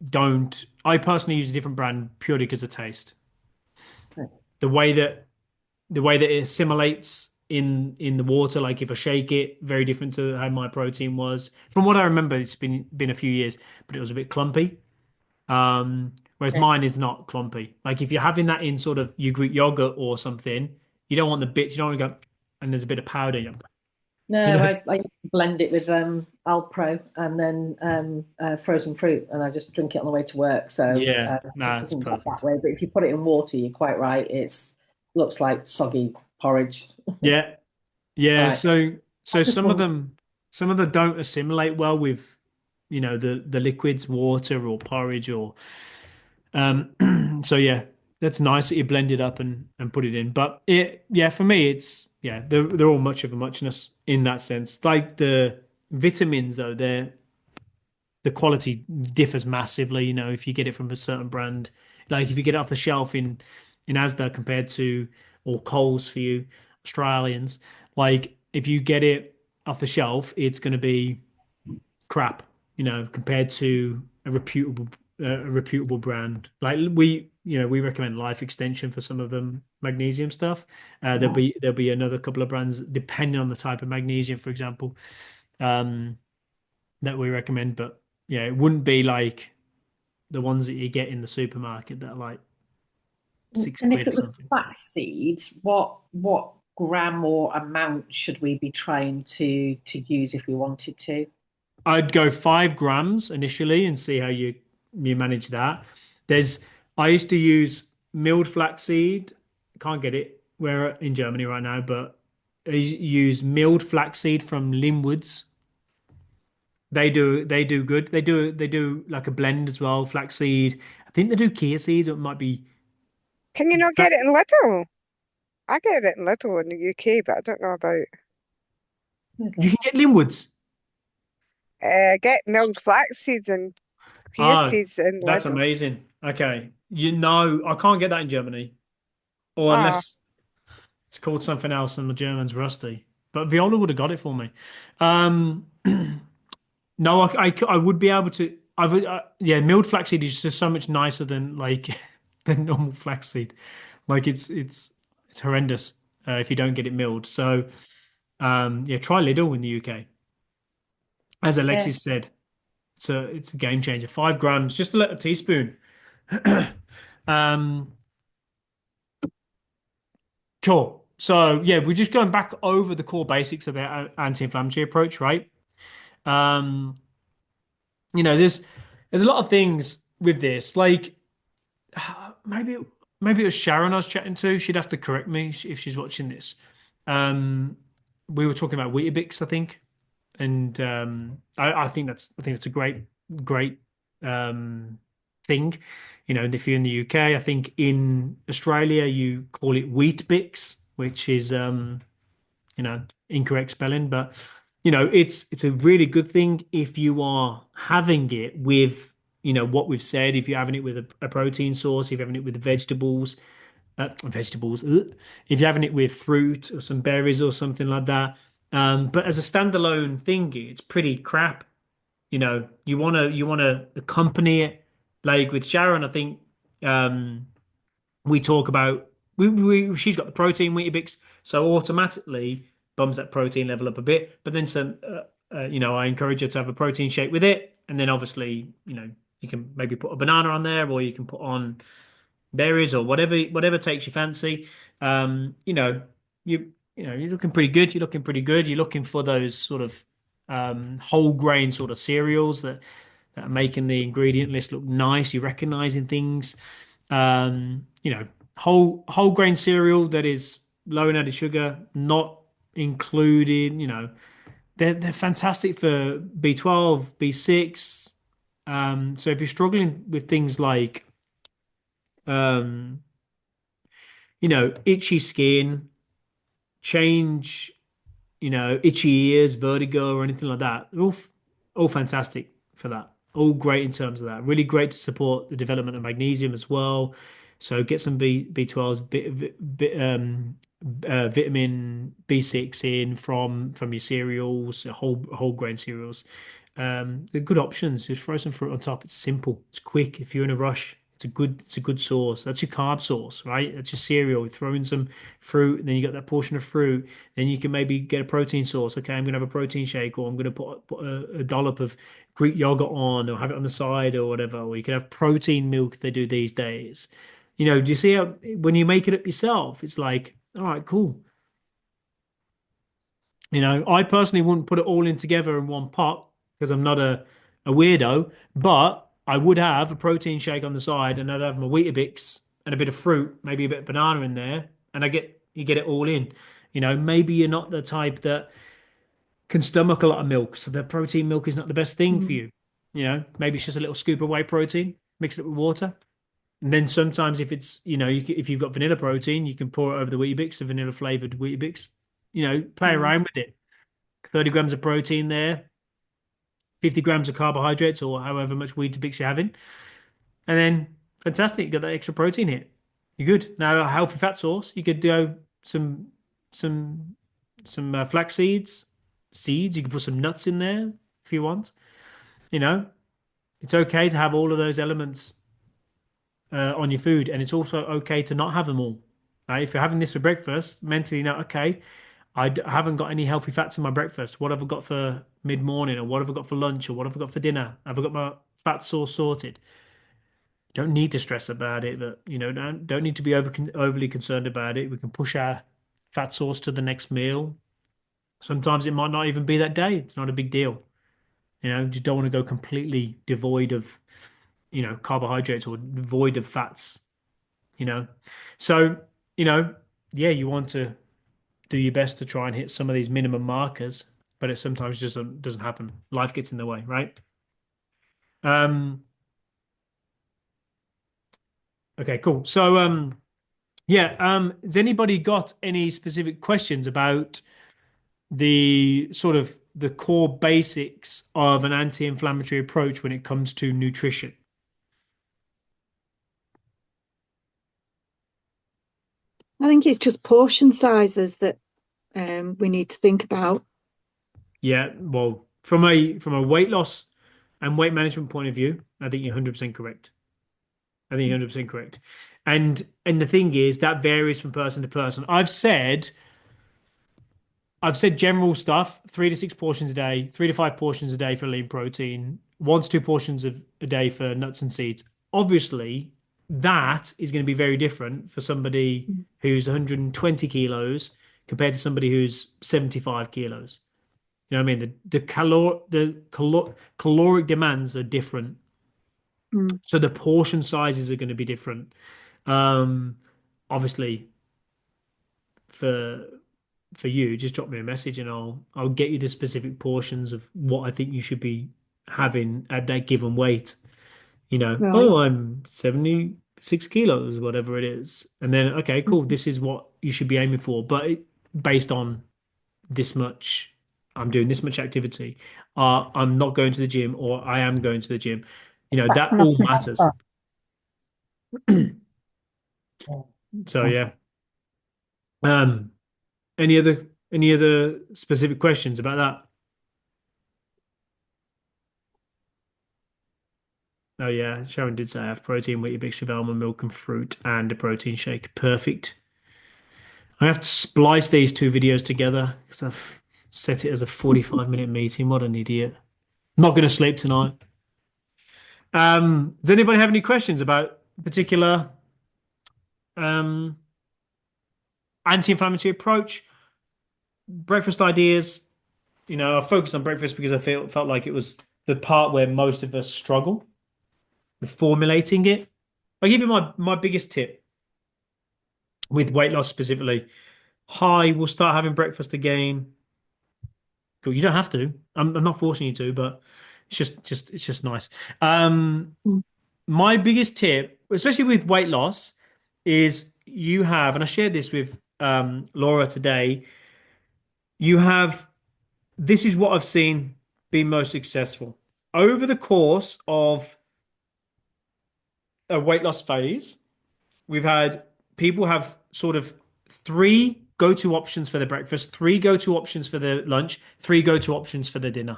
don't. I personally use a different brand purely because of taste. The way that the way that it assimilates in the water, like if I shake it, very different to how my protein was. From what I remember, it's been a few years, but it was a bit clumpy. Whereas Okay. mine is not clumpy. Like if you're having that in sort of your Greek yogurt or something, you don't want the bits. You don't want to go and there's a bit of powder. You No, know. I used to blend it with Alpro and then frozen fruit, and I just drink it on the way to work. So Yeah, it nah, it's doesn't get that perfect. way. But if you put it in water, you're quite right. It's looks like soggy porridge. Yeah, yeah. Right. So Just some of them don't assimilate well with the liquids, water or porridge or so yeah, that's nice that you blend it up and put it in. But yeah, for me, they're all much of a muchness in that sense. Like the vitamins, though, the quality differs massively. If you get it from a certain brand, like if you get it off the shelf in Asda compared to or Coles for you Australians, like if you get it off the shelf, it's going to be crap, compared to a reputable brand. Like we recommend Life Extension for some of them magnesium stuff. There'll be another couple of brands depending on the type of magnesium, for example, um, that we recommend. But yeah, it wouldn't be like the ones that you get in the supermarket that are like six And if quid or it was something. flax seeds, what gram or amount should we be trying to use if we wanted to? I'd go 5 grams initially and see how you manage that. There's I used to use milled flaxseed. Can't get it where in Germany right now, but I use milled flaxseed from Linwoods. They do good. They do like a blend as well, flaxseed. I think they do chia seeds, or it might be Can you not get flax. it in little? I get it in little in the UK, but I don't know about. You Okay. can get Linwoods. Get milled flax seeds and chia Oh, seeds in that's little. amazing. Okay. You know, I can't get that in Germany. Or Ah, unless it's called something else and the German's rusty. But Viola would have got it for me. Um, no, I would be able to. I would, yeah, milled flaxseed is just so much nicer than like than normal flaxseed. Like it's horrendous if you don't get it milled. So yeah, try Lidl in the UK. As Yeah. Alexis said, it's a game changer. 5 grams, just a little teaspoon. Um, cool. So yeah, we're just going back over the core basics of the anti-inflammatory approach, right? Um, there's a lot of things with this. Like maybe maybe it was Sharon I was chatting to. She'd have to correct me if she's watching this. Um, we were talking about Weetabix, I think, and I think that's a great um, thing. If you're in the UK, I think in Australia you call it Weet-Bix, which is incorrect spelling, but it's a really good thing if you are having it with, what we've said, if you're having it with a protein source, if you're having it with vegetables, ugh. If you're having it with fruit or some berries or something like that. But as a standalone thing, it's pretty crap. You wanna accompany it. Like with Sharon, I think we talk about she's got the protein Weetabix, so automatically bums that protein level up a bit. But then I encourage her to have a protein shake with it, and then obviously, you can maybe put a banana on there, or you can put on berries or whatever takes your fancy. You're looking pretty good. You're looking pretty good. You're looking for those sort of whole grain sort of cereals that are making the ingredient list look nice. You're recognizing things. Um, you know, whole grain cereal that is low in added sugar, not included. They're fantastic for B12, B6. So if you're struggling with things like um, itchy skin, change, itchy ears, vertigo, or anything like that. They're all fantastic for that. All great in terms of that. Really great to support the development of magnesium as well. So get some B12s, vitamin B6 in from your cereals, whole grain cereals. They're good options. Just throw some fruit on top. It's simple. It's quick. If you're in a rush, it's a good source. That's your carb source, right? That's your cereal. Throw in some fruit, and then you got that portion of fruit. Then you can maybe get a protein source. Okay, I'm gonna have a protein shake, or I'm gonna put a dollop of Greek yogurt on, or have it on the side, or whatever. Or you can have protein milk. They do these days. Do you see how when you make it up yourself, it's like, all right, cool. I personally wouldn't put it all in together in one pot because I'm not a weirdo, but I would have a protein shake on the side and I'd have my Weetabix and a bit of fruit, maybe a bit of banana in there, and you get it all in. Maybe you're not the type that can stomach a lot of milk, so the protein milk is not the best thing for Mm. you. Maybe it's just a little scoop of whey protein, mix it with water. And then sometimes if it's, if you've got vanilla protein, you can pour it over the Weetabix, the vanilla flavored Weetabix. Play Mm. around with it. 30 grams of protein there, 50 grams of carbohydrates or however much Weetabix you're having. And then fantastic, you got that extra protein hit. You're good. Now a healthy fat source, you could do some flax seeds. You can put some nuts in there if you want. You know, it's okay to have all of those elements on your food, and it's also okay to not have them all. Right? If you're having this for breakfast, mentally, not okay. Haven't got any healthy fats in my breakfast. What have I got for mid-morning, or what have I got for lunch, or what have I got for dinner? Have I got my fat source sorted? Don't need to stress about it. That don't need to be overly concerned about it. We can push our fat source to the next meal. Sometimes it might not even be that day. It's not a big deal. Just don't want to go completely devoid of carbohydrates or devoid of fats. You know, so you know, yeah, you want to do your best to try and hit some of these minimum markers, but it sometimes just doesn't happen. Life gets in the way, right? Um, okay, cool. So, yeah, has anybody got any specific questions about the sort of the core basics of an anti-inflammatory approach when it comes to nutrition? I think it's just portion sizes that we need to think about. Yeah, well, from a weight loss and weight management point of view, I think you're 100% correct. I think you're 100% correct. And the thing is that varies from person to person. I've said general stuff, 3 to 6 portions a day, 3 to 5 portions a day for lean protein, 1 to 2 portions of a day for nuts and seeds. Obviously, that is going to be very different for somebody Mm. who's 120 kilos compared to somebody who's 75 kilos. You know what I mean? The caloric demands are different, Mm. so the portion sizes are going to be different. Um, Obviously, for you, just drop me a message and I'll get you the specific portions of what I think you should be having at that given weight. Right. Oh, I'm 76 kilos, whatever it is. And then, okay, cool. Mm. This is what you should be aiming for. But based on this much, I'm doing this much activity. I'm not going to the gym or I am going to the gym. That all matters. So yeah. Um, any other specific questions about that? Oh yeah, Sharon did say I have protein with your mixture of almond milk and fruit and a protein shake. Perfect. I have to splice these two videos together because I've set it as a 45-minute meeting. What an idiot. Not going to sleep tonight. Does anybody have any questions about particular um, anti-inflammatory approach? Breakfast ideas. I focused on breakfast because I felt like it was the part where most of us struggle with formulating it. I'll give you my biggest tip with weight loss specifically. Hi, we'll start having breakfast again. Cool. You don't have to. I'm not forcing you to, but it's just nice. Um, Mm. my biggest tip, especially with weight loss, is you have, and I shared this with Laura today. You have This is what I've seen be most successful over the course of a weight loss phase. We've had people have sort of three go-to options for their breakfast, three go-to options for their lunch, three go-to options for their dinner,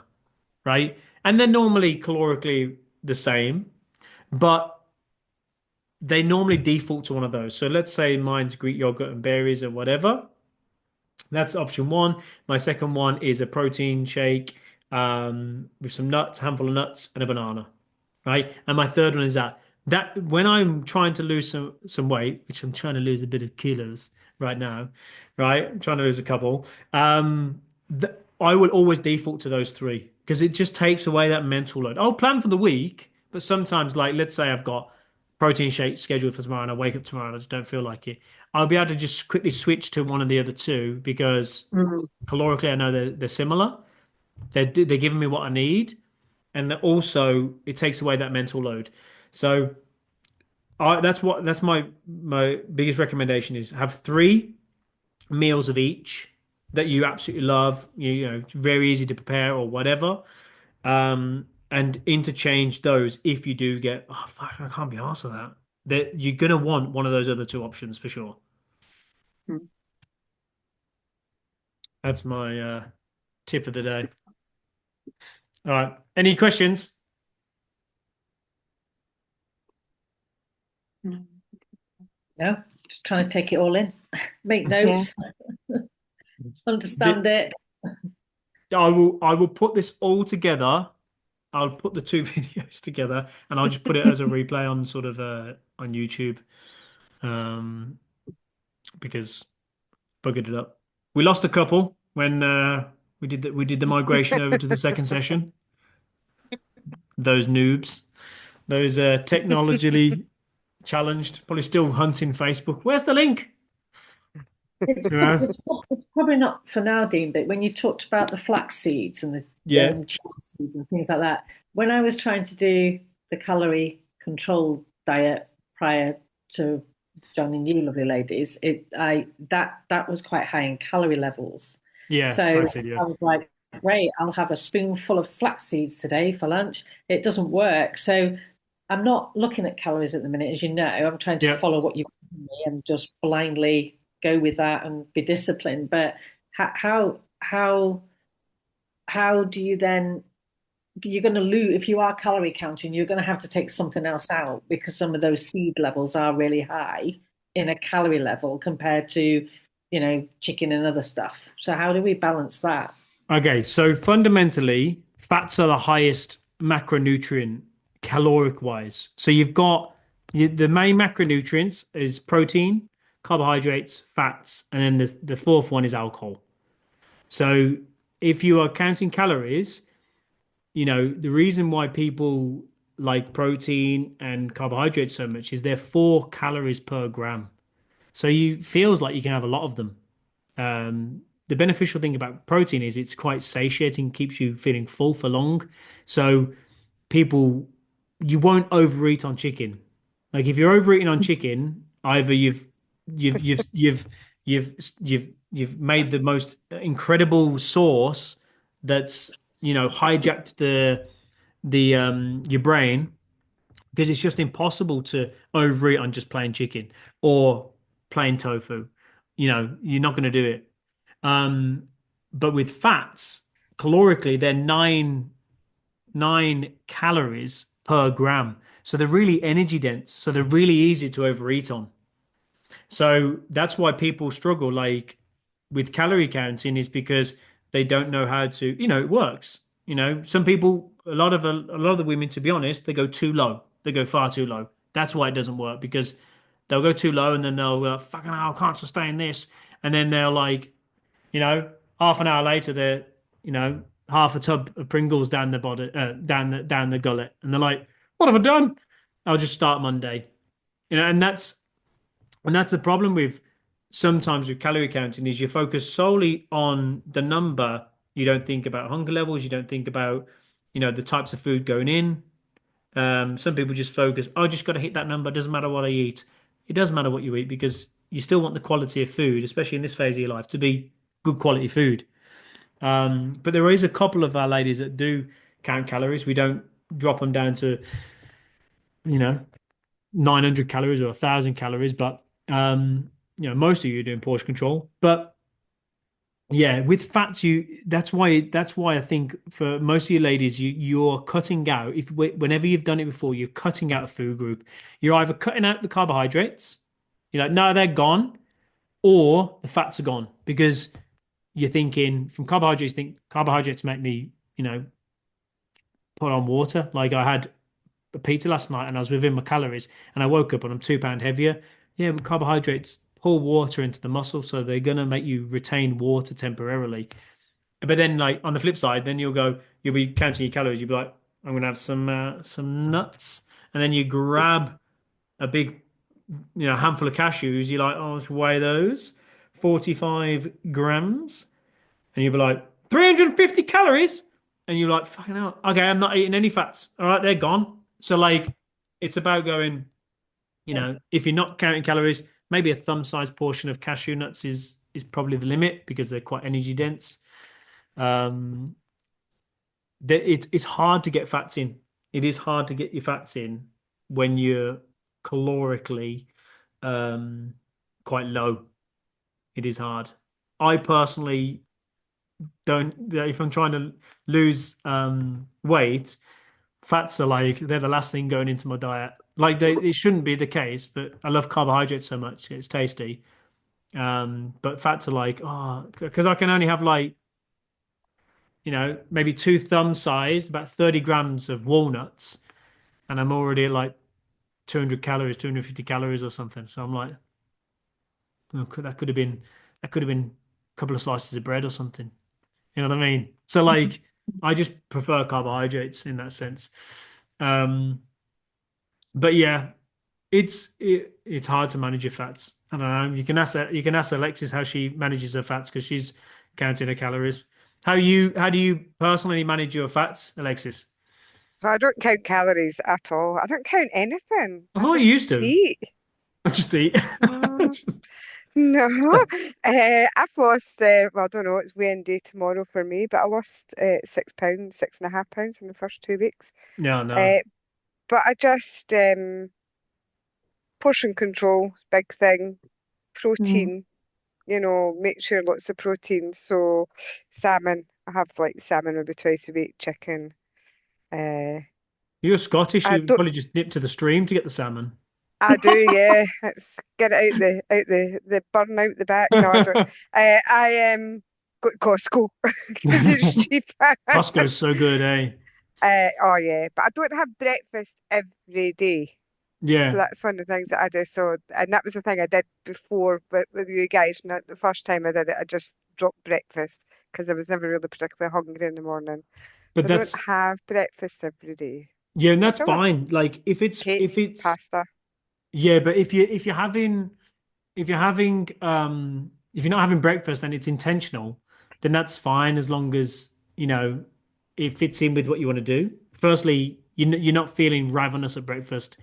right? And they're normally calorically the same, but they normally default to one of those. So let's say mine's Greek yogurt and berries or whatever. That's option one. My second one is a protein shake with some nuts, handful of nuts, and a banana, right? And my third one is that when I'm trying to lose some weight, which I'm trying to lose a bit of kilos right now, right? I'm trying to lose a couple. Th I will always default to those three because it just takes away that mental load. I'll plan for the week, but sometimes, like, let's say I've got protein shake scheduled for tomorrow and I wake up tomorrow and I just don't feel like it. I'll be able to just quickly switch to one of the other two because Mm. calorically I know they're similar. They're giving me what I need, and also it takes away that mental load. So that's my biggest recommendation is have three meals of each that you absolutely love. It's very easy to prepare or whatever. And interchange those if you do get, oh fuck, I can't be arsed with that. That you're gonna want one of those other two options for sure. Mm. That's my tip of the day. All right. Any questions? Mm. No, just trying to take it all in, make Yeah. notes, understand it. I will put this all together I'll put the two videos together and I'll just put it as a replay on sort of on YouTube, um, because buggered it up. We lost a couple when we did the migration over to the second session. Those noobs, those technologically challenged, probably still hunting Facebook. Where's the link? It's, You know? it's probably not for now, Dean, but when you talked about the flax seeds and the Yeah, chia seeds and things like that, when I was trying to do the calorie control diet prior to joining you, lovely ladies, that was quite high in calorie levels. yeah, So I said yeah. I was like, great, I'll have a spoonful of flax seeds today for lunch. It doesn't work. So I'm not looking at calories at the minute, as you know. I'm trying to Yeah. follow what you've given me and just blindly go with that and be disciplined. But how do you then you're going to lose if you are calorie counting, you're going to have to take something else out because some of those seed levels are really high in a calorie level compared to, chicken and other stuff. So how do we balance that? Okay, so fundamentally, fats are the highest macronutrient caloric wise. So you've got the main macronutrients is protein, carbohydrates, fats, and then the fourth one is alcohol. So if you are counting calories, the reason why people like protein and carbohydrates so much is they're 4 calories per gram. So you feels like you can have a lot of them. The beneficial thing about protein is it's quite satiating, keeps you feeling full for long. So people, you won't overeat on chicken. Like if you're overeating on chicken, either you've you've you've you've you've made the most incredible sauce that's hijacked the your brain, because it's just impossible to overeat on just plain chicken or plain tofu. You're not going to do it. But with fats, calorically, they're nine calories per gram. So they're really energy dense. So they're really easy to overeat on. So that's why people struggle like with calorie counting, is because they don't know how to, it works. Some people, a lot of the women, to be honest, they go too low. They go far too low. That's why it doesn't work, because they'll go too low and then they'll fucking hell, I can't sustain this. And then they're like, you know, half an hour later, they're, half a tub of Pringles down the body, down the gullet, and they're like, "What have I done? I'll just start Monday." And that's the problem with sometimes with calorie counting, is you focus solely on the number. You don't think about hunger levels. You don't think about, the types of food going in. Some people just focus, oh, I just got to hit that number. It doesn't matter what I eat. It does matter what you eat, because you still want the quality of food, especially in this phase of your life, to be good quality food. But there is a couple of our ladies that do count calories. We don't drop them down to, you know, 900 calories or 1,000 calories, but most of you are doing portion control. But yeah, with fats, that's why I think for most of you ladies, you're cutting out, if whenever you've done it before, you're cutting out a food group. You're either cutting out the carbohydrates, you're like, no, they're gone, or the fats are gone, because you're thinking from carbohydrates, you think carbohydrates make me, put on water. Like I had a pizza last night and I was within my calories, and I woke up and I'm 2 pound heavier. Yeah, but carbohydrates pull water into the muscle, so they're gonna make you retain water temporarily. But then, like on the flip side, then you'll be counting your calories. You'll be like, I'm gonna have some nuts, and then you grab a big, handful of cashews. You're like, oh, let's weigh those, 45 grams, and you'll be like 350 calories, and you're like, fucking hell. Okay, I'm not eating any fats. All right, they're gone. So like, it's about going, if you're not counting calories, maybe a thumb-sized portion of cashew nuts is probably the limit, because they're quite energy dense. Um, it's hard to get fats in. It is hard to get your fats in when you're calorically um, quite low. It is hard. I personally don't. If I'm trying to lose weight, fats are like they're the last thing going into my diet. Like it shouldn't be the case, but I love carbohydrates so much. It's tasty. But fats are like, oh, because I can only have like maybe two thumb sized, about 30 grams of walnuts, and I'm already at like 200 calories, 250 calories or something. So I'm like, oh, that could have been a couple of slices of bread or something. You know what I mean? So like, I just prefer carbohydrates in that sense. Um, but yeah, it's hard to manage your fats. I don't know. You can ask Alexis how she manages her fats because she's counting her calories. How do you personally manage your fats, Alexis? So I don't count calories at all. I don't count anything. I I thought you just used to. eat. I just eat. Mm, no, I've lost. Well, I don't know. It's weigh-in day tomorrow for me, but I lost 6 pounds, 6.5 pounds in the first 2 weeks. No, no. Uh, but I just portion control, big thing. Mm. Protein, make sure lots of protein. So salmon, I have like salmon maybe twice a week. Chicken. Uh, You're Scottish. I You don't. probably just nip to the stream to get the salmon. I do, yeah. Let's get it out the burn out the back. No, I don't. I go to Costco because it's cheaper. Costco's so good, eh? Oh yeah, but I don't have breakfast every day. So Yeah, that's one of the things that I do. So, and that was the thing I did before with you guys. Not the first time I did it, I just dropped breakfast because I was never really particularly hungry in the morning. but So I don't that's have breakfast every day. yeah, and I that's still have fine. Like if it's cake, if it's pasta. yeah, but if you're not having breakfast and it's intentional, then that's fine as long as, it fits in with what you want to do. Firstly, you're not feeling ravenous at breakfast.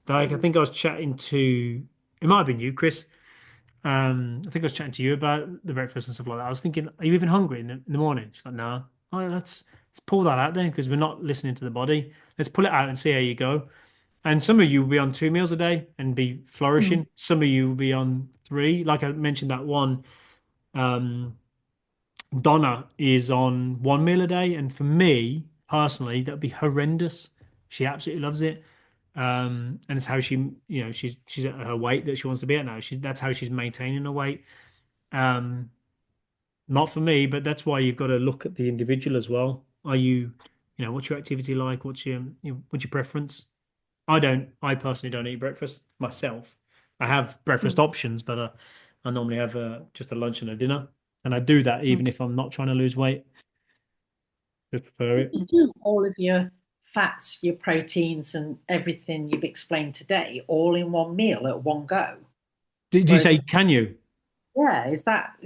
Like I Hmm. think I was chatting to it might have been you, Chris. I think I was chatting to you about the breakfast and stuff like that. I was thinking, are you even hungry in the morning? She's like, no. Oh, let's pull that out then because we're not listening to the body. Let's pull it out and see how you go. And some of you will be on 2 meals a day and be Mm. flourishing. Some of you will be on three. Like I mentioned, that one, um, Donna is on 1 meal a day. And for me personally, that'd be horrendous. She absolutely loves it. And it's how she's at her weight that she wants to be at now. That's how she's maintaining her weight. Um, Not for me, but that's why you've got to look at the individual as well. What's your activity like? What's your preference? I personally don't eat breakfast myself. I have breakfast Mm. options, but I normally have just a lunch and a dinner. And I do that Mm. even if I'm not trying to lose weight. I prefer it. You do all of your fats, your proteins, and everything you've explained today all in one meal at one go. Do you Whereas, say, can you? yeah, is that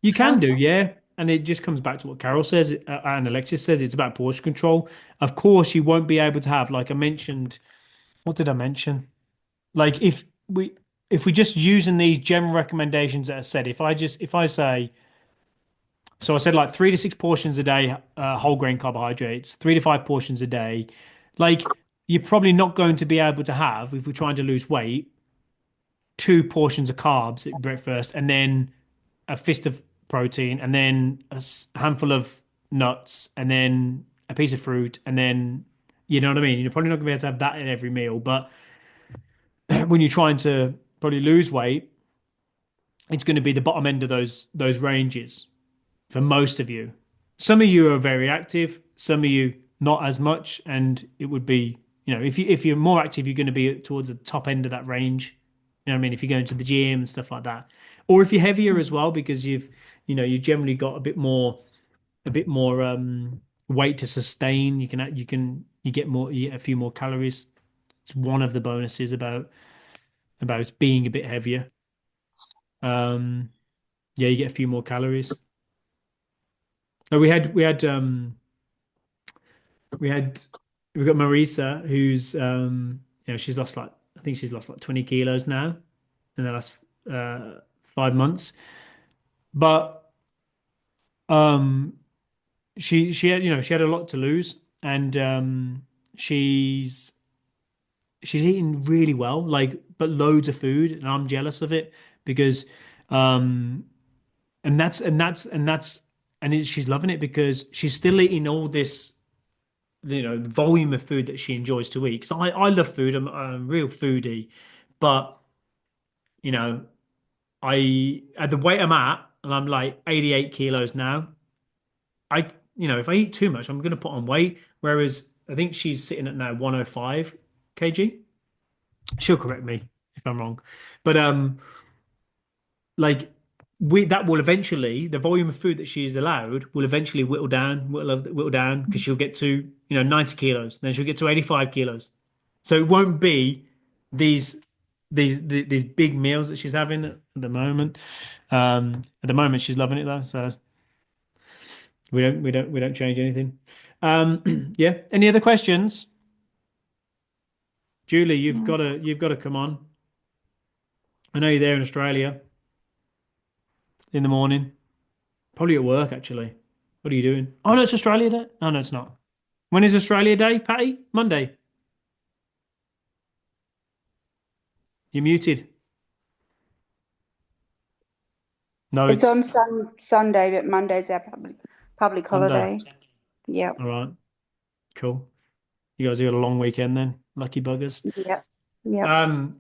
You can do, healthy? yeah. And it just comes back to what Carol says and Alexis says. It's about portion control. Of course, you won't be able to have, like I mentioned, what did I mention? Like if we just using these general recommendations that I said, if I say, so I said like 3 to 6 portions a day, whole grain carbohydrates, 3 to 5 portions a day, like you're probably not going to be able to have, if we're trying to lose weight, 2 portions of carbs at breakfast and then a fist of protein and then a handful of nuts and then a piece of fruit and then you know what I mean? You're probably not going to be able to have that in every meal, but when you're trying to probably lose weight, it's going to be the bottom end of those ranges for most of you. Some of you are very active, some of you not as much, and it would be, if you're more active, you're going to be towards the top end of that range. You know what I mean? If you're going to the gym and stuff like that, or if you're heavier as Mm. well, because you generally got a bit more weight to sustain. You get a few more calories. It's one of the bonuses about being a bit heavier. Um, yeah, you get a few more calories. So we had we've got Marisa who's she's lost like I think she's lost like 20 kilos now in the last 5 months. But um she had a lot to lose and she's she's eating really well, like but loads of food, and I'm jealous of it because um she's loving it because she's still eating all this the volume of food that she enjoys to eat. Because I love food. I'm a real foodie, but you know, I at the weight I'm at, and I'm like 88 kilos now. if I eat too much, I'm going to put on weight. Whereas I think she's sitting at now 105 kg. She'll correct me if I'm wrong, but like that will eventually, the volume of food that she's allowed will eventually whittle down because she'll get to 90 kilos, then she'll get to 85 kilos. So it won't be these these big meals that she's having at the moment. At the moment she's loving it though, so we don't change anything. Yeah. Any other questions? Julie, you've got to come on. I know you're there in Australia in the morning. Probably at work, actually. What are you doing? Oh, no, it's Australia Day. Oh, no, it's not. When is Australia Day, Patty? Monday. You're muted. No, It's on it's Sunday, but Monday's our public Monday. holiday. Yep. All right. Cool. You guys got a long weekend then. Lucky buggers. Yep. Yep.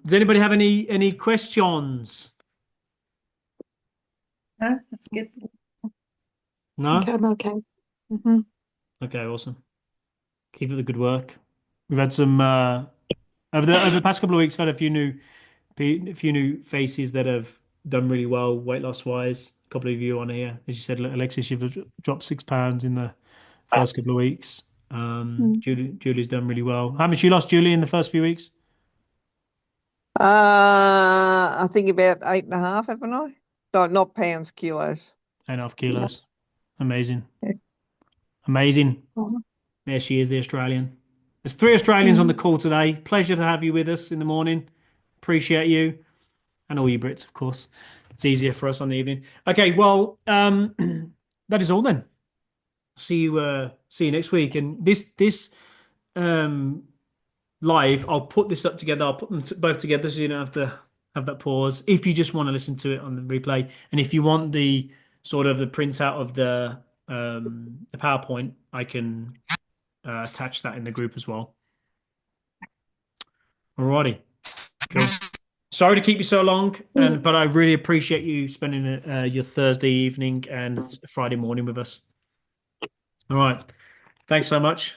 Does anybody have any questions? No, that's good. No? Okay, I'm okay. Hmm. Okay, awesome. Keep up the good work. We've had some over the past couple of weeks, we've had a few new faces that have done really well weight loss wise. A couple of you on here, as you said, Alexis, you've dropped 6 pounds in the first couple of weeks. Julie's done really well. How much you lost, Julie, in the first few weeks? I think about 8.5, haven't I? No, not pounds, kilos. 8.5 kilos. Amazing. Yeah. Amazing. Mhm. There she is, the Australian. There's 3 Australians on the call today. Pleasure to have you with us in the morning. Appreciate you. And all you Brits, of course. It's easier for us on the evening. Okay, well, that is all then. See you next week. And this live, I'll put this up together. I'll put them both together so you don't have to have that pause. If you just want to listen to it on the replay, and if you want the sort of the printout of the PowerPoint, I can attach that in the group as well. Alrighty, cool. Sorry to keep you so long, but I really appreciate you spending your Thursday evening and Friday morning with us. All right, thanks so much.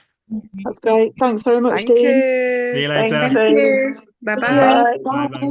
That's great. Thanks very much, Thank Dean. you. See you later. Thank you. Bye-bye. Bye. Bye bye bye.